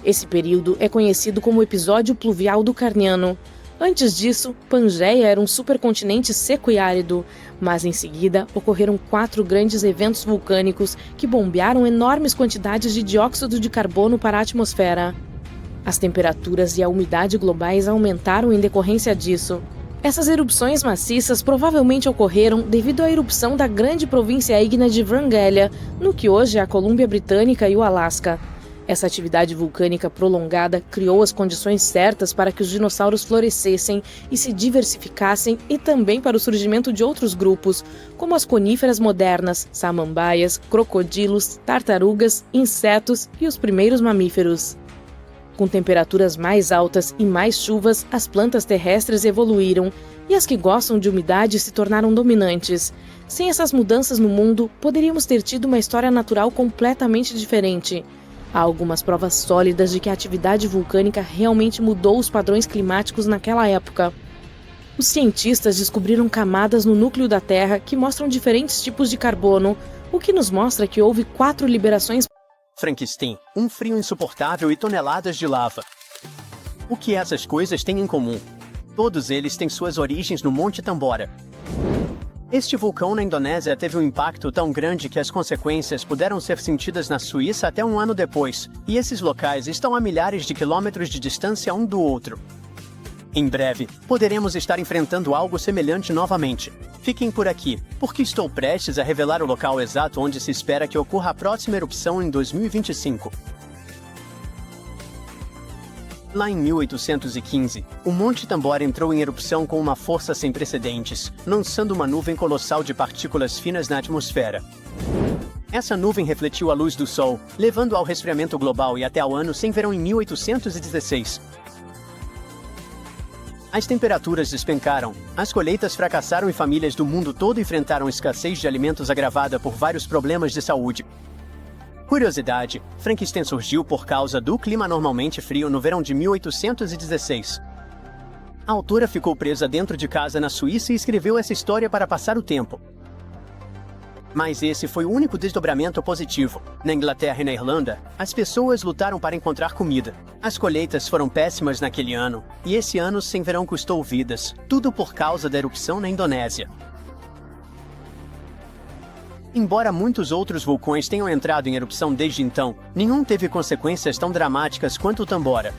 Esse período é conhecido como o episódio pluvial do Carniano. Antes disso, Pangeia era um supercontinente seco e árido, mas em seguida ocorreram 4 grandes eventos vulcânicos que bombearam enormes quantidades de dióxido de carbono para a atmosfera. As temperaturas e a umidade globais aumentaram em decorrência disso. Essas erupções maciças provavelmente ocorreram devido à erupção da grande província ígnea de Wrangélia, no que hoje é a Colômbia Britânica e o Alasca. Essa atividade vulcânica prolongada criou as condições certas para que os dinossauros florescessem e se diversificassem e também para o surgimento de outros grupos, como as coníferas modernas, samambaias, crocodilos, tartarugas, insetos e os primeiros mamíferos. Com temperaturas mais altas e mais chuvas, as plantas terrestres evoluíram e as que gostam de umidade se tornaram dominantes. Sem essas mudanças no mundo, poderíamos ter tido uma história natural completamente diferente. Há algumas provas sólidas de que a atividade vulcânica realmente mudou os padrões climáticos naquela época. Os cientistas descobriram camadas no núcleo da Terra que mostram diferentes tipos de carbono, o que nos mostra que houve 4 liberações. Frankenstein, um frio insuportável e toneladas de lava. O que essas coisas têm em comum? Todos eles têm suas origens no Monte Tambora. Este vulcão na Indonésia teve um impacto tão grande que as consequências puderam ser sentidas na Suíça até um ano depois, e esses locais estão a milhares de quilômetros de distância um do outro. Em breve, poderemos estar enfrentando algo semelhante novamente. Fiquem por aqui, porque estou prestes a revelar o local exato onde se espera que ocorra a próxima erupção em 2025. Lá em 1815, o Monte Tambora entrou em erupção com uma força sem precedentes, lançando uma nuvem colossal de partículas finas na atmosfera. Essa nuvem refletiu a luz do Sol, levando ao resfriamento global e até ao ano sem verão em 1816. As temperaturas despencaram, as colheitas fracassaram e famílias do mundo todo enfrentaram escassez de alimentos agravada por vários problemas de saúde. Curiosidade, Frankenstein surgiu por causa do clima anormalmente frio no verão de 1816. A autora ficou presa dentro de casa na Suíça e escreveu essa história para passar o tempo. Mas esse foi o único desdobramento positivo. Na Inglaterra e na Irlanda, as pessoas lutaram para encontrar comida. As colheitas foram péssimas naquele ano, e esse ano sem verão custou vidas, tudo por causa da erupção na Indonésia. Embora muitos outros vulcões tenham entrado em erupção desde então, nenhum teve consequências tão dramáticas quanto o Tambora.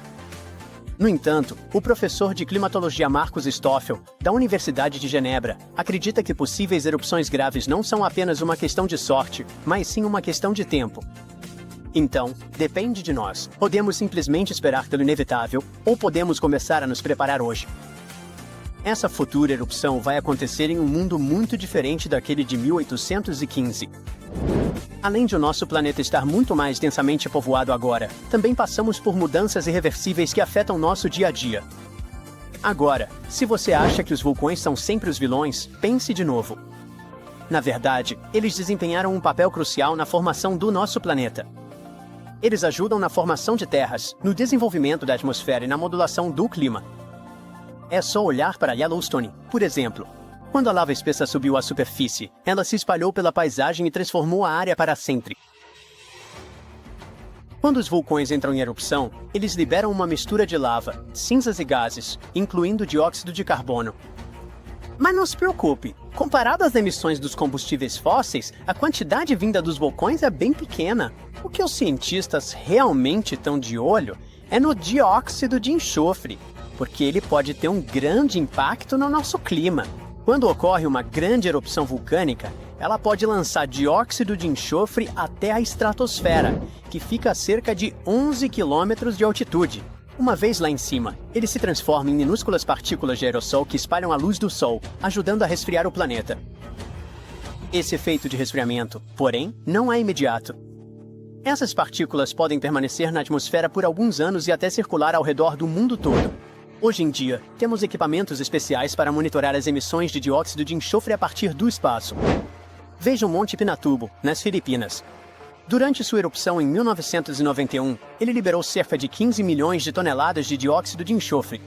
No entanto, o professor de climatologia Marcus Stoffel, da Universidade de Genebra, acredita que possíveis erupções graves não são apenas uma questão de sorte, mas sim uma questão de tempo. Então, depende de nós. Podemos simplesmente esperar pelo inevitável, ou podemos começar a nos preparar hoje. Essa futura erupção vai acontecer em um mundo muito diferente daquele de 1815. Além de o nosso planeta estar muito mais densamente povoado agora, também passamos por mudanças irreversíveis que afetam nosso dia a dia. Agora, se você acha que os vulcões são sempre os vilões, pense de novo. Na verdade, eles desempenharam um papel crucial na formação do nosso planeta. Eles ajudam na formação de terras, no desenvolvimento da atmosfera e na modulação do clima. É só olhar para Yellowstone, por exemplo. Quando a lava espessa subiu à superfície, ela se espalhou pela paisagem e transformou a área para sempre. Quando os vulcões entram em erupção, eles liberam uma mistura de lava, cinzas e gases, incluindo dióxido de carbono. Mas não se preocupe, comparado às emissões dos combustíveis fósseis, a quantidade vinda dos vulcões é bem pequena. O que os cientistas realmente estão de olho é no dióxido de enxofre, porque ele pode ter um grande impacto no nosso clima. Quando ocorre uma grande erupção vulcânica, ela pode lançar dióxido de enxofre até a estratosfera, que fica a cerca de 11 quilômetros de altitude. Uma vez lá em cima, ele se transforma em minúsculas partículas de aerossol que espalham a luz do Sol, ajudando a resfriar o planeta. Esse efeito de resfriamento, porém, não é imediato. Essas partículas podem permanecer na atmosfera por alguns anos e até circular ao redor do mundo todo. Hoje em dia, temos equipamentos especiais para monitorar as emissões de dióxido de enxofre a partir do espaço. Veja o Monte Pinatubo, nas Filipinas. Durante sua erupção em 1991, ele liberou cerca de 15 milhões de toneladas de dióxido de enxofre.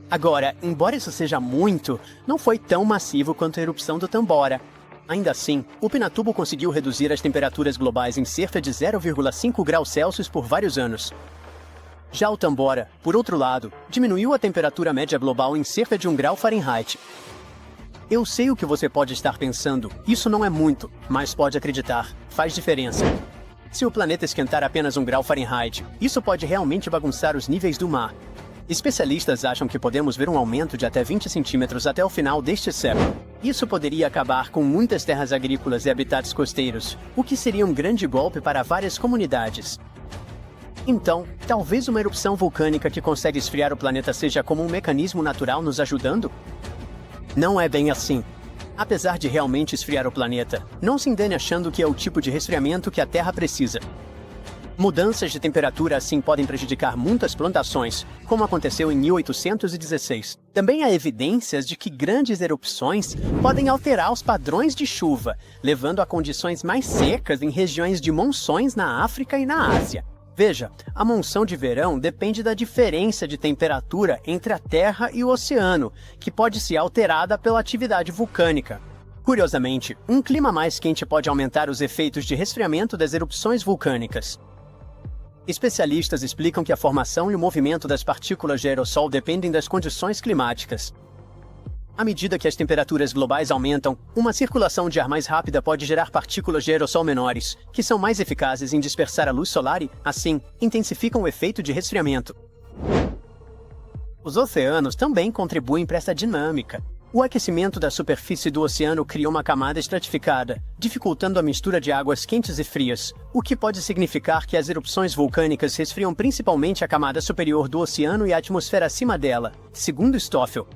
Agora, embora isso seja muito, não foi tão massivo quanto a erupção do Tambora. Ainda assim, o Pinatubo conseguiu reduzir as temperaturas globais em cerca de 0,5 graus Celsius por vários anos. Já o Tambora, por outro lado, diminuiu a temperatura média global em cerca de 1 grau Fahrenheit. Eu sei o que você pode estar pensando, isso não é muito, mas pode acreditar, faz diferença. Se o planeta esquentar apenas 1 grau Fahrenheit, isso pode realmente bagunçar os níveis do mar. Especialistas acham que podemos ver um aumento de até 20 centímetros até o final deste século. Isso poderia acabar com muitas terras agrícolas e habitats costeiros, o que seria um grande golpe para várias comunidades. Então, talvez uma erupção vulcânica que consegue esfriar o planeta seja como um mecanismo natural nos ajudando? Não é bem assim. Apesar de realmente esfriar o planeta, não se engane achando que é o tipo de resfriamento que a Terra precisa. Mudanças de temperatura assim podem prejudicar muitas plantações, como aconteceu em 1816. Também há evidências de que grandes erupções podem alterar os padrões de chuva, levando a condições mais secas em regiões de monções na África e na Ásia. Veja, a monção de verão depende da diferença de temperatura entre a Terra e o oceano, que pode ser alterada pela atividade vulcânica. Curiosamente, um clima mais quente pode aumentar os efeitos de resfriamento das erupções vulcânicas. Especialistas explicam que a formação e o movimento das partículas de aerossol dependem das condições climáticas. À medida que as temperaturas globais aumentam, uma circulação de ar mais rápida pode gerar partículas de aerossol menores, que são mais eficazes em dispersar a luz solar e, assim, intensificam o efeito de resfriamento. Os oceanos também contribuem para essa dinâmica. O aquecimento da superfície do oceano cria uma camada estratificada, dificultando a mistura de águas quentes e frias, o que pode significar que as erupções vulcânicas resfriam principalmente a camada superior do oceano e a atmosfera acima dela, segundo Stoffel.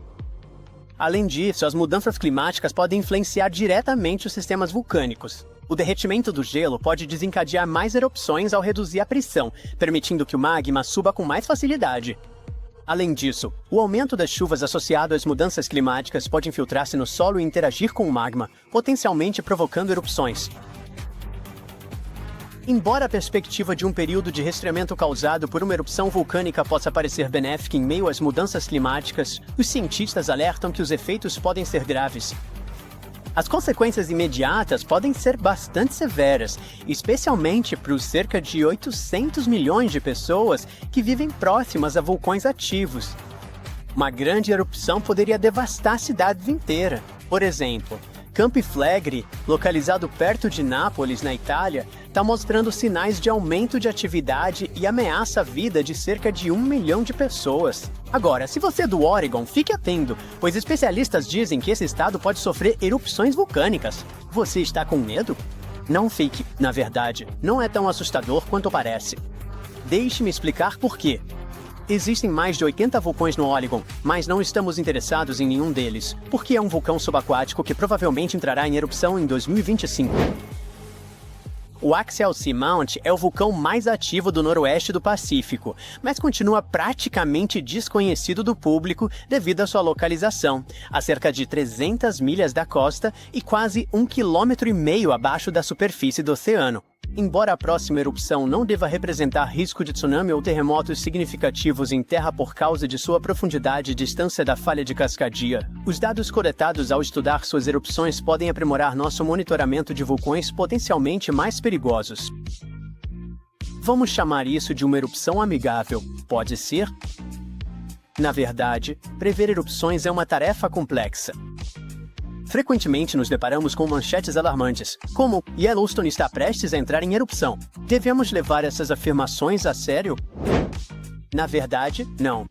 Além disso, as mudanças climáticas podem influenciar diretamente os sistemas vulcânicos. O derretimento do gelo pode desencadear mais erupções ao reduzir a pressão, permitindo que o magma suba com mais facilidade. Além disso, o aumento das chuvas associado às mudanças climáticas pode infiltrar-se no solo e interagir com o magma, potencialmente provocando erupções. Embora a perspectiva de um período de resfriamento causado por uma erupção vulcânica possa parecer benéfica em meio às mudanças climáticas, os cientistas alertam que os efeitos podem ser graves. As consequências imediatas podem ser bastante severas, especialmente para os cerca de 800 milhões de pessoas que vivem próximas a vulcões ativos. Uma grande erupção poderia devastar cidades inteiras. Por exemplo, Campi Flegrei, localizado perto de Nápoles, na Itália, está mostrando sinais de aumento de atividade e ameaça a vida de cerca de 1 milhão de pessoas. Agora, se você é do Oregon, fique atento, pois especialistas dizem que esse estado pode sofrer erupções vulcânicas. Você está com medo? Não fique, na verdade, não é tão assustador quanto parece. Deixe-me explicar por quê. Existem mais de 80 vulcões no Oregon, mas não estamos interessados em nenhum deles, porque é um vulcão subaquático que provavelmente entrará em erupção em 2025. O Axel Seamount é o vulcão mais ativo do noroeste do Pacífico, mas continua praticamente desconhecido do público devido à sua localização, a cerca de 300 milhas da costa e quase 1,5 km abaixo da superfície do oceano. Embora a próxima erupção não deva representar risco de tsunami ou terremotos significativos em terra por causa de sua profundidade e distância da falha de Cascadia, os dados coletados ao estudar suas erupções podem aprimorar nosso monitoramento de vulcões potencialmente mais perigosos. Vamos chamar isso de uma erupção amigável, pode ser? Na verdade, prever erupções é uma tarefa complexa. Frequentemente nos deparamos com manchetes alarmantes, como Yellowstone está prestes a entrar em erupção. Devemos levar essas afirmações a sério? Na verdade, não.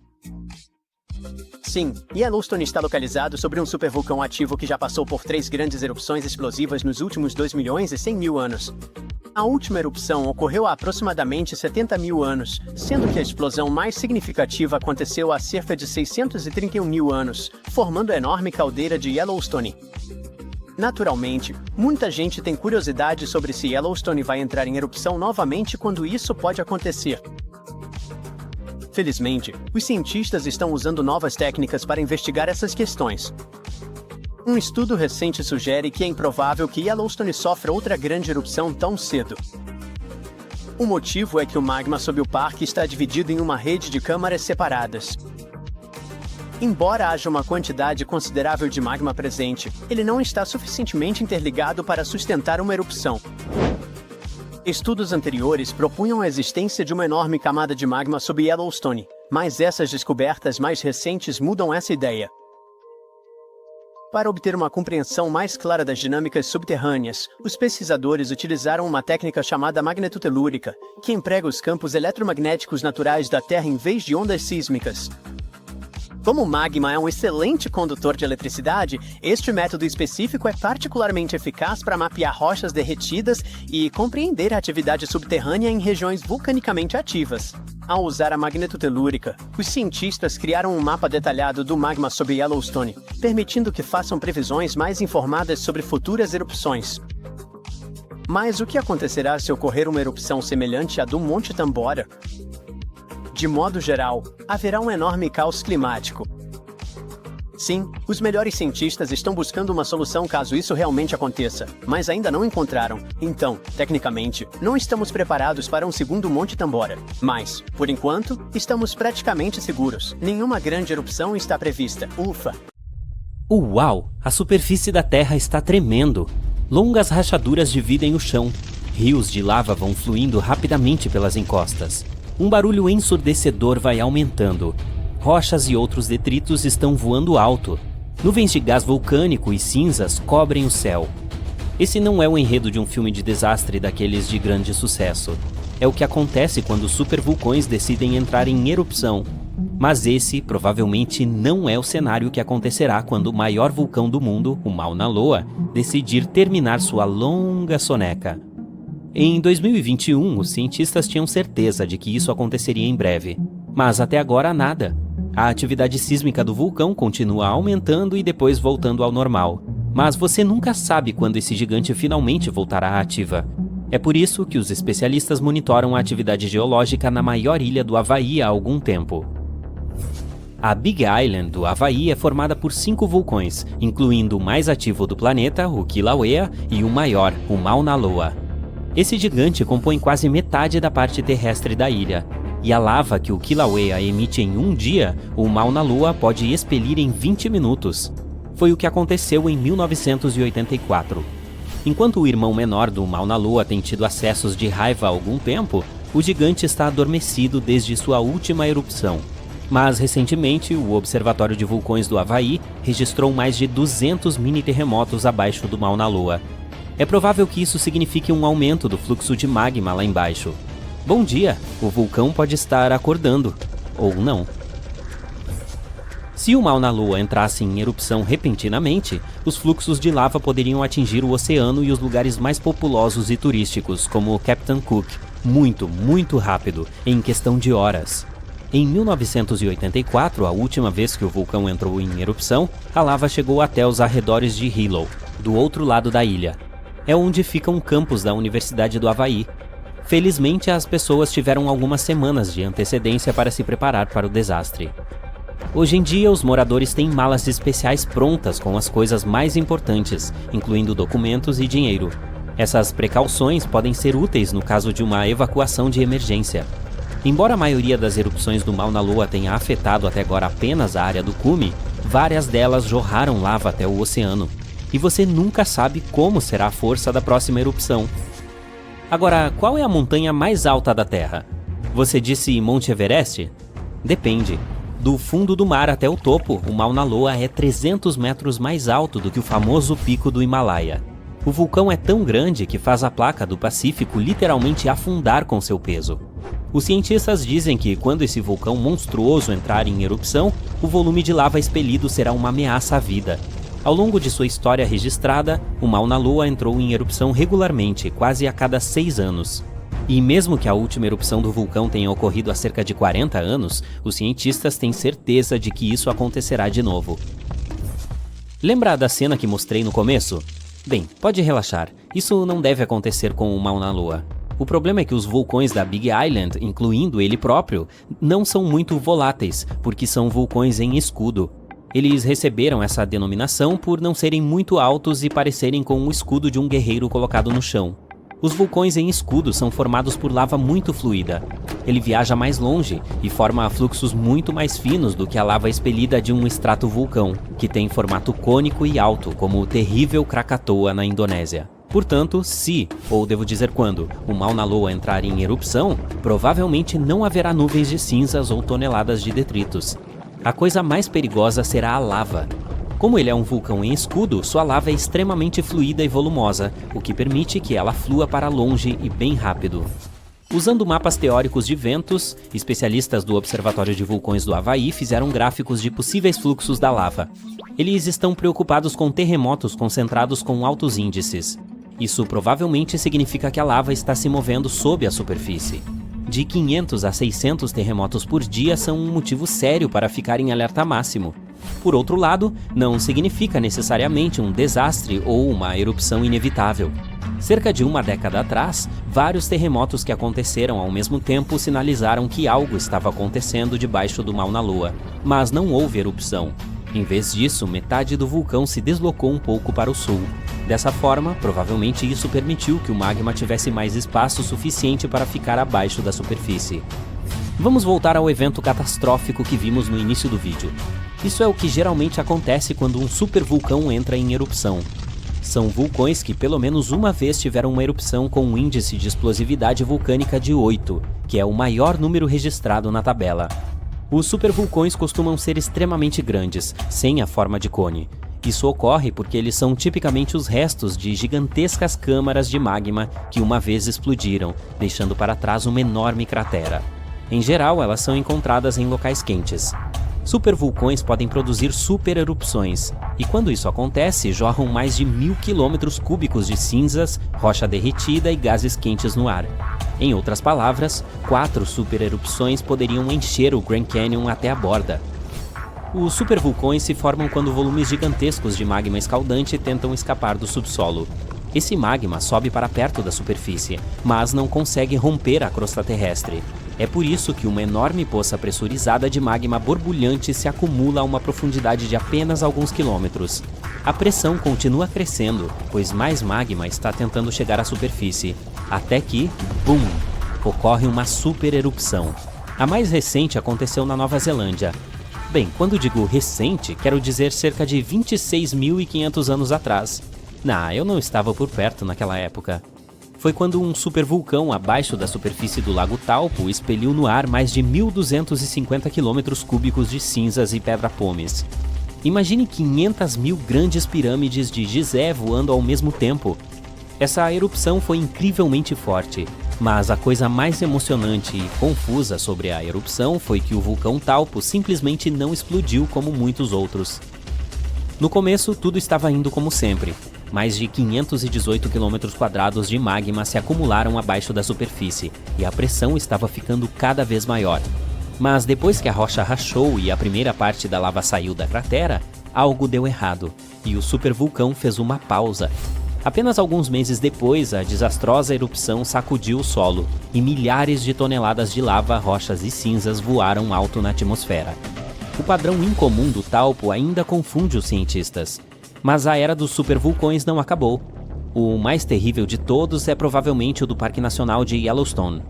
Sim, Yellowstone está localizado sobre um supervulcão ativo que já passou por 3 grandes erupções explosivas nos últimos 2 milhões e 100 mil anos. A última erupção ocorreu há aproximadamente 70 mil anos, sendo que a explosão mais significativa aconteceu há cerca de 631 mil anos, formando a enorme caldeira de Yellowstone. Naturalmente, muita gente tem curiosidade sobre se Yellowstone vai entrar em erupção novamente quando isso pode acontecer. Felizmente, os cientistas estão usando novas técnicas para investigar essas questões. Um estudo recente sugere que é improvável que Yellowstone sofra outra grande erupção tão cedo. O motivo é que o magma sob o parque está dividido em uma rede de câmaras separadas. Embora haja uma quantidade considerável de magma presente, ele não está suficientemente interligado para sustentar uma erupção. Estudos anteriores propunham a existência de uma enorme camada de magma sob Yellowstone, mas essas descobertas mais recentes mudam essa ideia. Para obter uma compreensão mais clara das dinâmicas subterrâneas, os pesquisadores utilizaram uma técnica chamada magnetotelúrica, que emprega os campos eletromagnéticos naturais da Terra em vez de ondas sísmicas. Como o magma é um excelente condutor de eletricidade, este método específico é particularmente eficaz para mapear rochas derretidas e compreender a atividade subterrânea em regiões vulcanicamente ativas. Ao usar a magnetotelúrica, os cientistas criaram um mapa detalhado do magma sob Yellowstone, permitindo que façam previsões mais informadas sobre futuras erupções. Mas o que acontecerá se ocorrer uma erupção semelhante à do Monte Tambora? De modo geral, haverá um enorme caos climático. Sim, os melhores cientistas estão buscando uma solução caso isso realmente aconteça, mas ainda não encontraram. Então, tecnicamente, não estamos preparados para um segundo Monte Tambora. Mas, por enquanto, estamos praticamente seguros. Nenhuma grande erupção está prevista. Ufa! Uau! A superfície da Terra está tremendo. Longas rachaduras dividem o chão. Rios de lava vão fluindo rapidamente pelas encostas. Um barulho ensurdecedor vai aumentando. Rochas e outros detritos estão voando alto. Nuvens de gás vulcânico e cinzas cobrem o céu. Esse não é o enredo de um filme de desastre daqueles de grande sucesso. É o que acontece quando supervulcões decidem entrar em erupção. Mas esse provavelmente não é o cenário que acontecerá quando o maior vulcão do mundo, o Mauna Loa, decidir terminar sua longa soneca. Em 2021, os cientistas tinham certeza de que isso aconteceria em breve, mas até agora nada. A atividade sísmica do vulcão continua aumentando e depois voltando ao normal, mas você nunca sabe quando esse gigante finalmente voltará ativa. É por isso que os especialistas monitoram a atividade geológica na maior ilha do Havaí há algum tempo. A Big Island do Havaí é formada por 5 vulcões, incluindo o mais ativo do planeta, o Kilauea, e o maior, o Mauna Loa. Esse gigante compõe quase metade da parte terrestre da ilha, e a lava que o Kilauea emite em um dia, o Mauna Loa pode expelir em 20 minutos. Foi o que aconteceu em 1984. Enquanto o irmão menor do Mauna Loa tem tido acessos de raiva há algum tempo, o gigante está adormecido desde sua última erupção. Mas, recentemente, o Observatório de Vulcões do Havaí registrou mais de 200 mini-terremotos abaixo do Mauna Loa. É provável que isso signifique um aumento do fluxo de magma lá embaixo. Bom dia! O vulcão pode estar acordando. Ou não. Se o Mauna Loa entrasse em erupção repentinamente, os fluxos de lava poderiam atingir o oceano e os lugares mais populosos e turísticos, como Captain Cook, muito rápido, em questão de horas. Em 1984, a última vez que o vulcão entrou em erupção, a lava chegou até os arredores de Hilo, do outro lado da ilha. É onde fica um campus da Universidade do Havaí. Felizmente, as pessoas tiveram algumas semanas de antecedência para se preparar para o desastre. Hoje em dia, os moradores têm malas especiais prontas com as coisas mais importantes, incluindo documentos e dinheiro. Essas precauções podem ser úteis no caso de uma evacuação de emergência. Embora a maioria das erupções do Mauna Loa tenha afetado até agora apenas a área do cume, várias delas jorraram lava até o oceano. E você nunca sabe como será a força da próxima erupção. Agora, qual é a montanha mais alta da Terra? Você disse Monte Everest? Depende. Do fundo do mar até o topo, o Mauna Loa é 300 metros mais alto do que o famoso pico do Himalaia. O vulcão é tão grande que faz a placa do Pacífico literalmente afundar com seu peso. Os cientistas dizem que quando esse vulcão monstruoso entrar em erupção, o volume de lava expelido será uma ameaça à vida. Ao longo de sua história registrada, o Mauna Loa entrou em erupção regularmente, quase a cada 6 anos. E mesmo que a última erupção do vulcão tenha ocorrido há cerca de 40 anos, os cientistas têm certeza de que isso acontecerá de novo. Lembra da cena que mostrei no começo? Bem, pode relaxar, isso não deve acontecer com o Mauna Loa. O problema é que os vulcões da Big Island, incluindo ele próprio, não são muito voláteis, porque são vulcões em escudo. Eles receberam essa denominação por não serem muito altos e parecerem com o escudo de um guerreiro colocado no chão. Os vulcões em escudo são formados por lava muito fluida. Ele viaja mais longe e forma fluxos muito mais finos do que a lava expelida de um estratovulcão, que tem formato cônico e alto, como o terrível Krakatoa na Indonésia. Portanto, se, ou devo dizer quando, o Mauna Loa entrar em erupção, provavelmente não haverá nuvens de cinzas ou toneladas de detritos. A coisa mais perigosa será a lava. Como ele é um vulcão em escudo, sua lava é extremamente fluida e volumosa, o que permite que ela flua para longe e bem rápido. Usando mapas teóricos de ventos, especialistas do Observatório de Vulcões do Havaí fizeram gráficos de possíveis fluxos da lava. Eles estão preocupados com terremotos concentrados com altos índices. Isso provavelmente significa que a lava está se movendo sob a superfície. De 500 a 600 terremotos por dia são um motivo sério para ficar em alerta máximo. Por outro lado, não significa necessariamente um desastre ou uma erupção inevitável. Cerca de uma década atrás, vários terremotos que aconteceram ao mesmo tempo sinalizaram que algo estava acontecendo debaixo do Mauna Loa, mas não houve erupção. Em vez disso, metade do vulcão se deslocou um pouco para o sul. Dessa forma, provavelmente isso permitiu que o magma tivesse mais espaço suficiente para ficar abaixo da superfície. Vamos voltar ao evento catastrófico que vimos no início do vídeo. Isso é o que geralmente acontece quando um supervulcão entra em erupção. São vulcões que pelo menos uma vez tiveram uma erupção com um índice de explosividade vulcânica de 8, que é o maior número registrado na tabela. Os supervulcões costumam ser extremamente grandes, sem a forma de cone. Isso ocorre porque eles são tipicamente os restos de gigantescas câmaras de magma que uma vez explodiram, deixando para trás uma enorme cratera. Em geral, elas são encontradas em locais quentes. Supervulcões podem produzir supererupções, e quando isso acontece, jorram mais de 1000 quilômetros cúbicos de cinzas, rocha derretida e gases quentes no ar. Em outras palavras, 4 supererupções poderiam encher o Grand Canyon até a borda. Os supervulcões se formam quando volumes gigantescos de magma escaldante tentam escapar do subsolo. Esse magma sobe para perto da superfície, mas não consegue romper a crosta terrestre. É por isso que uma enorme poça pressurizada de magma borbulhante se acumula a uma profundidade de apenas alguns quilômetros. A pressão continua crescendo, pois mais magma está tentando chegar à superfície, até que, BUM! Ocorre uma supererupção. A mais recente aconteceu na Nova Zelândia. Bem, quando digo recente, quero dizer cerca de 26.500 anos atrás. Eu não estava por perto naquela época. Foi quando um supervulcão abaixo da superfície do Lago Taupo expeliu no ar mais de 1.250 quilômetros cúbicos de cinzas e pedra-pomes. Imagine 500.000 grandes pirâmides de Gizé voando ao mesmo tempo. Essa erupção foi incrivelmente forte, mas a coisa mais emocionante e confusa sobre a erupção foi que o vulcão Taupo simplesmente não explodiu como muitos outros. No começo, tudo estava indo como sempre. Mais de 518 km² de magma se acumularam abaixo da superfície, e a pressão estava ficando cada vez maior. Mas depois que a rocha rachou e a primeira parte da lava saiu da cratera, algo deu errado, e o supervulcão fez uma pausa. Apenas alguns meses depois, a desastrosa erupção sacudiu o solo, e milhares de toneladas de lava, rochas e cinzas voaram alto na atmosfera. O padrão incomum do Taupo ainda confunde os cientistas. Mas a era dos supervulcões não acabou. O mais terrível de todos é provavelmente o do Parque Nacional de Yellowstone.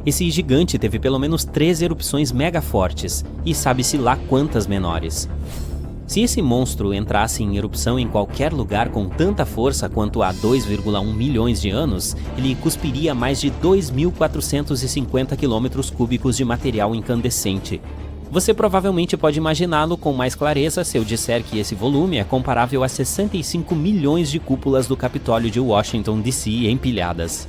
Esse gigante teve pelo menos 13 erupções mega fortes, e sabe-se lá quantas menores. Se esse monstro entrasse em erupção em qualquer lugar com tanta força quanto há 2,1 milhões de anos, ele cuspiria mais de 2.450 quilômetros cúbicos de material incandescente. Você provavelmente pode imaginá-lo com mais clareza se eu disser que esse volume é comparável a 65 milhões de cúpulas do Capitólio de Washington, D.C. empilhadas.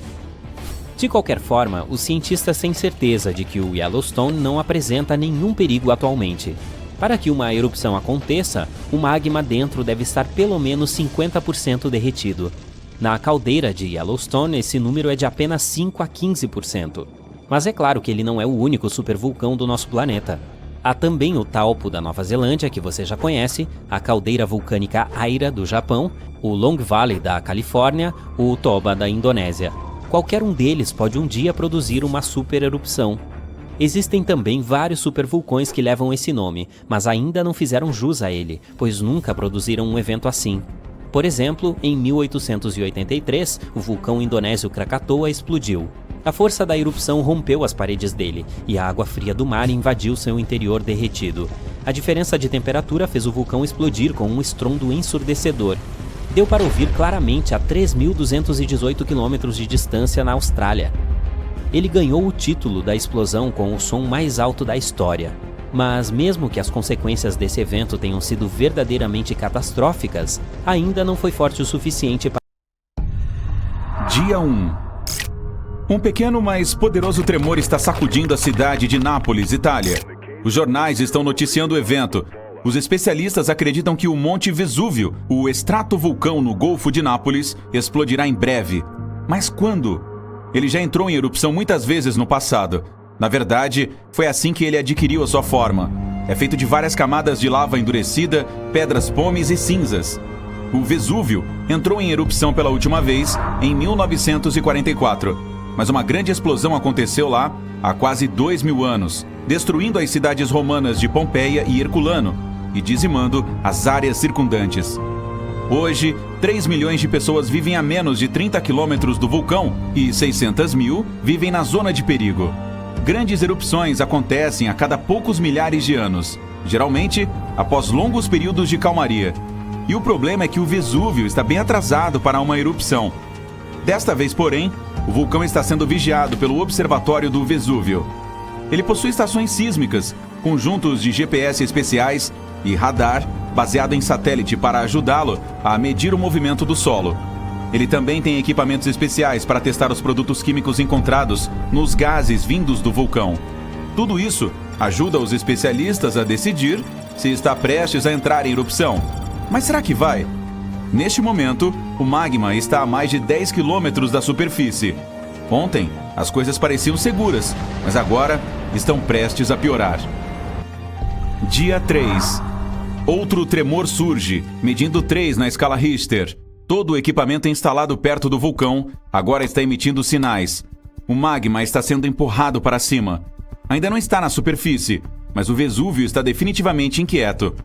De qualquer forma, os cientistas têm certeza de que o Yellowstone não apresenta nenhum perigo atualmente. Para que uma erupção aconteça, o magma dentro deve estar pelo menos 50% derretido. Na caldeira de Yellowstone, esse número é de apenas 5 a 15%. Mas é claro que ele não é o único supervulcão do nosso planeta. Há também o Taupo da Nova Zelândia, que você já conhece, a caldeira vulcânica Aira do Japão, o Long Valley da Califórnia, o Toba da Indonésia. Qualquer um deles pode um dia produzir uma supererupção. Existem também vários supervulcões que levam esse nome, mas ainda não fizeram jus a ele, pois nunca produziram um evento assim. Por exemplo, em 1883, o vulcão indonésio Krakatoa explodiu. A força da erupção rompeu as paredes dele, e a água fria do mar invadiu seu interior derretido. A diferença de temperatura fez o vulcão explodir com um estrondo ensurdecedor. Deu para ouvir claramente a 3.218 km de distância na Austrália. Ele ganhou o título da explosão com o som mais alto da história. Mas mesmo que as consequências desse evento tenham sido verdadeiramente catastróficas, ainda não foi forte o suficiente para... Dia 1. Um pequeno, mas poderoso tremor está sacudindo a cidade de Nápoles, Itália. Os jornais estão noticiando o evento. Os especialistas acreditam que o Monte Vesúvio, o estratovulcão no Golfo de Nápoles, explodirá em breve. Mas quando? Ele já entrou em erupção muitas vezes no passado. Na verdade, foi assim que ele adquiriu a sua forma. É feito de várias camadas de lava endurecida, pedras pomes e cinzas. O Vesúvio entrou em erupção pela última vez em 1944. Mas uma grande explosão aconteceu lá há quase 2.000 anos, destruindo as cidades romanas de Pompeia e Herculano e dizimando as áreas circundantes. Hoje, 3 milhões de pessoas vivem a menos de 30 quilômetros do vulcão e 600 mil vivem na zona de perigo. Grandes erupções acontecem a cada poucos milhares de anos, geralmente após longos períodos de calmaria. E o problema é que o Vesúvio está bem atrasado para uma erupção. Desta vez, porém, o vulcão está sendo vigiado pelo Observatório do Vesúvio. Ele possui estações sísmicas, conjuntos de GPS especiais e radar baseado em satélite para ajudá-lo a medir o movimento do solo. Ele também tem equipamentos especiais para testar os produtos químicos encontrados nos gases vindos do vulcão. Tudo isso ajuda os especialistas a decidir se está prestes a entrar em erupção. Mas será que vai? Neste momento, o magma está a mais de 10 quilômetros da superfície. Ontem, as coisas pareciam seguras, mas agora estão prestes a piorar. Dia 3. Outro tremor surge, medindo 3 na escala Richter. Todo o equipamento instalado perto do vulcão agora está emitindo sinais. O magma está sendo empurrado para cima. Ainda não está na superfície, mas o Vesúvio está definitivamente inquieto.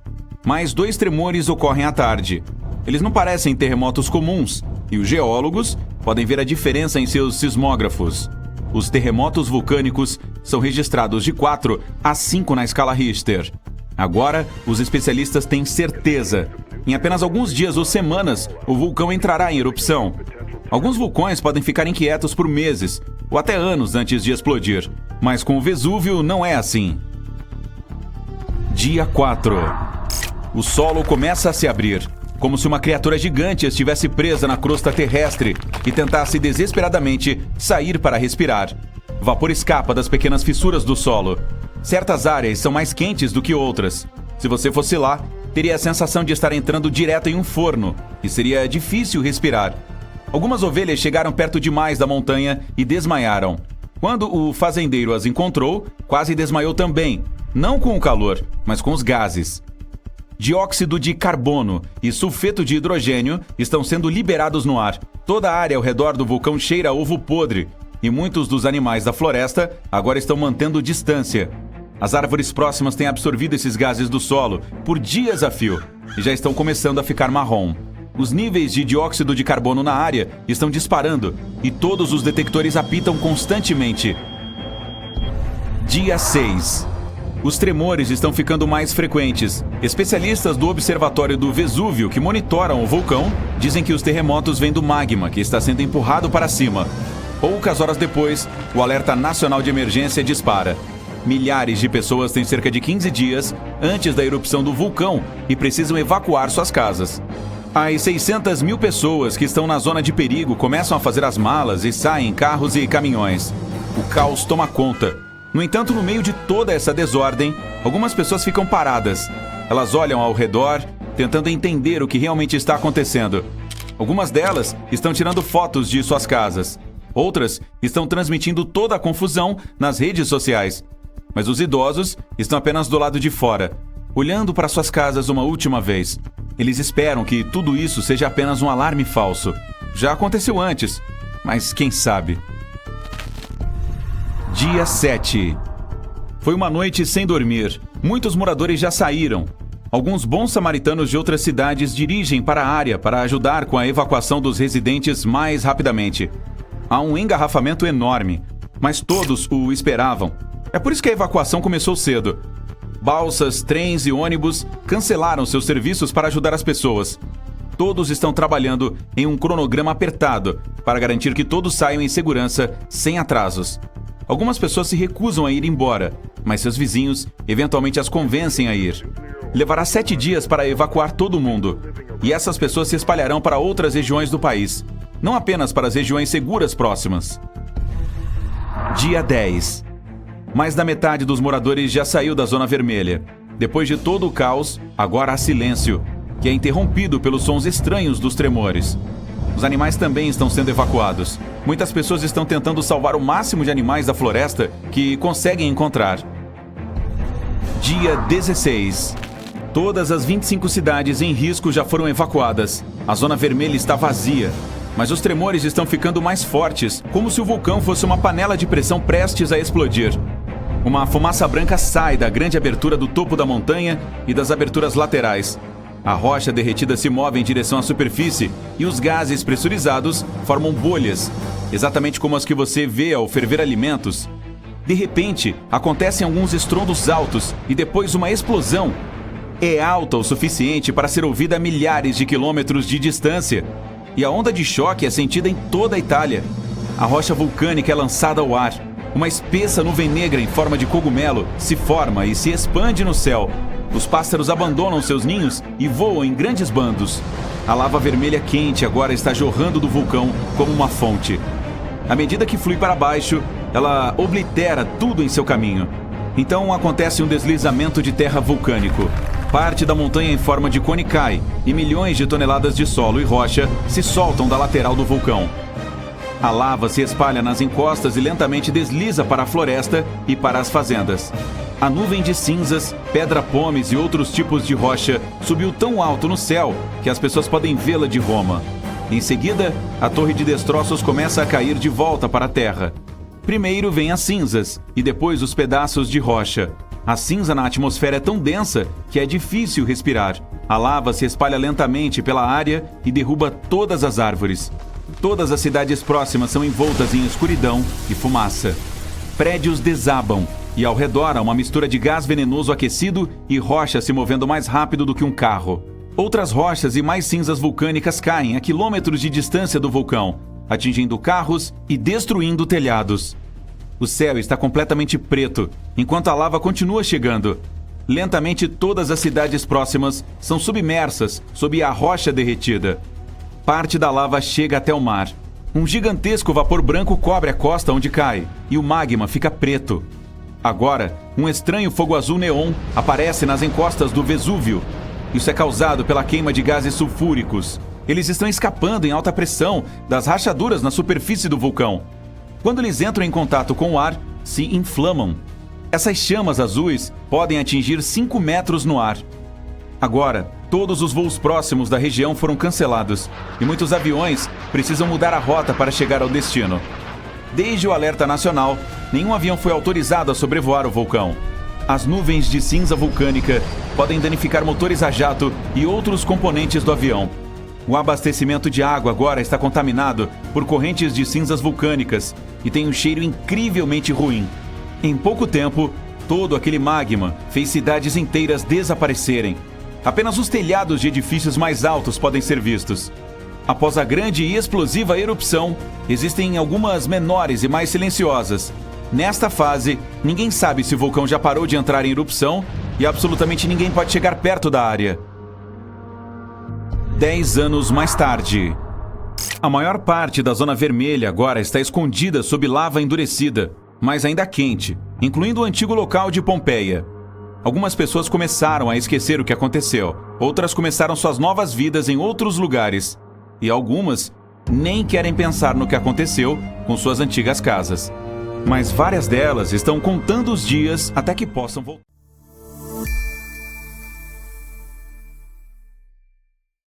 Mais 2 tremores ocorrem à tarde. Eles não parecem terremotos comuns, e os geólogos podem ver a diferença em seus sismógrafos. Os terremotos vulcânicos são registrados de 4 a 5 na escala Richter. Agora, os especialistas têm certeza. Em apenas alguns dias ou semanas, o vulcão entrará em erupção. Alguns vulcões podem ficar inquietos por meses, ou até anos antes de explodir. Mas com o Vesúvio não é assim. Dia 4. O solo começa a se abrir, como se uma criatura gigante estivesse presa na crosta terrestre e tentasse desesperadamente sair para respirar. Vapor escapa das pequenas fissuras do solo. Certas áreas são mais quentes do que outras. Se você fosse lá, teria a sensação de estar entrando direto em um forno e seria difícil respirar. Algumas ovelhas chegaram perto demais da montanha e desmaiaram. Quando o fazendeiro as encontrou, quase desmaiou também, não com o calor, mas com os gases. Dióxido de carbono e sulfeto de hidrogênio estão sendo liberados no ar. Toda a área ao redor do vulcão cheira a ovo podre e muitos dos animais da floresta agora estão mantendo distância. As árvores próximas têm absorvido esses gases do solo por dias a fio e já estão começando a ficar marrom. Os níveis de dióxido de carbono na área estão disparando e todos os detectores apitam constantemente. Dia 6. Os tremores estão ficando mais frequentes. Especialistas do Observatório do Vesúvio, que monitoram o vulcão, dizem que os terremotos vêm do magma, que está sendo empurrado para cima. Poucas horas depois, o alerta nacional de emergência dispara. Milhares de pessoas têm cerca de 15 dias antes da erupção do vulcão e precisam evacuar suas casas. As 600 mil pessoas que estão na zona de perigo começam a fazer as malas e saem em carros e caminhões. O caos toma conta. No entanto, no meio de toda essa desordem, algumas pessoas ficam paradas. Elas olham ao redor, tentando entender o que realmente está acontecendo. Algumas delas estão tirando fotos de suas casas. Outras estão transmitindo toda a confusão nas redes sociais. Mas os idosos estão apenas do lado de fora, olhando para suas casas uma última vez. Eles esperam que tudo isso seja apenas um alarme falso. Já aconteceu antes, mas quem sabe? Dia 7. Foi uma noite sem dormir. Muitos moradores já saíram. Alguns bons samaritanos de outras cidades dirigem para a área para ajudar com a evacuação dos residentes mais rapidamente. Há um engarrafamento enorme, mas todos o esperavam. É por isso que a evacuação começou cedo. Balsas, trens e ônibus cancelaram seus serviços para ajudar as pessoas. Todos estão trabalhando em um cronograma apertado para garantir que todos saiam em segurança, sem atrasos. Algumas pessoas se recusam a ir embora, mas seus vizinhos eventualmente as convencem a ir. Levará 7 dias para evacuar todo mundo, e essas pessoas se espalharão para outras regiões do país, não apenas para as regiões seguras próximas. Dia 10. Mais da metade dos moradores já saiu da zona vermelha. Depois de todo o caos, agora há silêncio, que é interrompido pelos sons estranhos dos tremores. Os animais também estão sendo evacuados. Muitas pessoas estão tentando salvar o máximo de animais da floresta que conseguem encontrar. Dia 16. Todas as 25 cidades em risco já foram evacuadas. A zona vermelha está vazia. Mas os tremores estão ficando mais fortes, como se o vulcão fosse uma panela de pressão prestes a explodir. Uma fumaça branca sai da grande abertura do topo da montanha e das aberturas laterais. A rocha derretida se move em direção à superfície e os gases pressurizados formam bolhas, exatamente como as que você vê ao ferver alimentos. De repente, acontecem alguns estrondos altos e depois uma explosão. É alta o suficiente para ser ouvida a milhares de quilômetros de distância. E a onda de choque é sentida em toda a Itália. A rocha vulcânica é lançada ao ar. Uma espessa nuvem negra em forma de cogumelo se forma e se expande no céu. Os pássaros abandonam seus ninhos e voam em grandes bandos. A lava vermelha quente agora está jorrando do vulcão como uma fonte. À medida que flui para baixo, ela oblitera tudo em seu caminho. Então acontece um deslizamento de terra vulcânico. Parte da montanha em forma de cone cai e milhões de toneladas de solo e rocha se soltam da lateral do vulcão. A lava se espalha nas encostas e lentamente desliza para a floresta e para as fazendas. A nuvem de cinzas, pedra-pomes e outros tipos de rocha subiu tão alto no céu que as pessoas podem vê-la de Roma. Em seguida, a torre de destroços começa a cair de volta para a terra. Primeiro vem as cinzas e depois os pedaços de rocha. A cinza na atmosfera é tão densa que é difícil respirar. A lava se espalha lentamente pela área e derruba todas as árvores. Todas as cidades próximas são envoltas em escuridão e fumaça. Prédios desabam e ao redor há uma mistura de gás venenoso aquecido e rocha se movendo mais rápido do que um carro. Outras rochas e mais cinzas vulcânicas caem a quilômetros de distância do vulcão, atingindo carros e destruindo telhados. O céu está completamente preto, enquanto a lava continua chegando. Lentamente, todas as cidades próximas são submersas sob a rocha derretida. Parte da lava chega até o mar. Um gigantesco vapor branco cobre a costa onde cai, e o magma fica preto. Agora, um estranho fogo azul neon aparece nas encostas do Vesúvio. Isso é causado pela queima de gases sulfúricos. Eles estão escapando em alta pressão das rachaduras na superfície do vulcão. Quando eles entram em contato com o ar, se inflamam. Essas chamas azuis podem atingir 5 metros no ar. Agora, todos os voos próximos da região foram cancelados e muitos aviões precisam mudar a rota para chegar ao destino. Desde o alerta nacional, nenhum avião foi autorizado a sobrevoar o vulcão. As nuvens de cinza vulcânica podem danificar motores a jato e outros componentes do avião. O abastecimento de água agora está contaminado por correntes de cinzas vulcânicas e tem um cheiro incrivelmente ruim. Em pouco tempo, todo aquele magma fez cidades inteiras desaparecerem. Apenas os telhados de edifícios mais altos podem ser vistos. Após a grande e explosiva erupção, existem algumas menores e mais silenciosas. Nesta fase, ninguém sabe se o vulcão já parou de entrar em erupção e absolutamente ninguém pode chegar perto da área. 10 anos mais tarde. A maior parte da zona vermelha agora está escondida sob lava endurecida, mas ainda quente, incluindo o antigo local de Pompeia. Algumas pessoas começaram a esquecer o que aconteceu, outras começaram suas novas vidas em outros lugares, e algumas nem querem pensar no que aconteceu com suas antigas casas. Mas várias delas estão contando os dias até que possam voltar.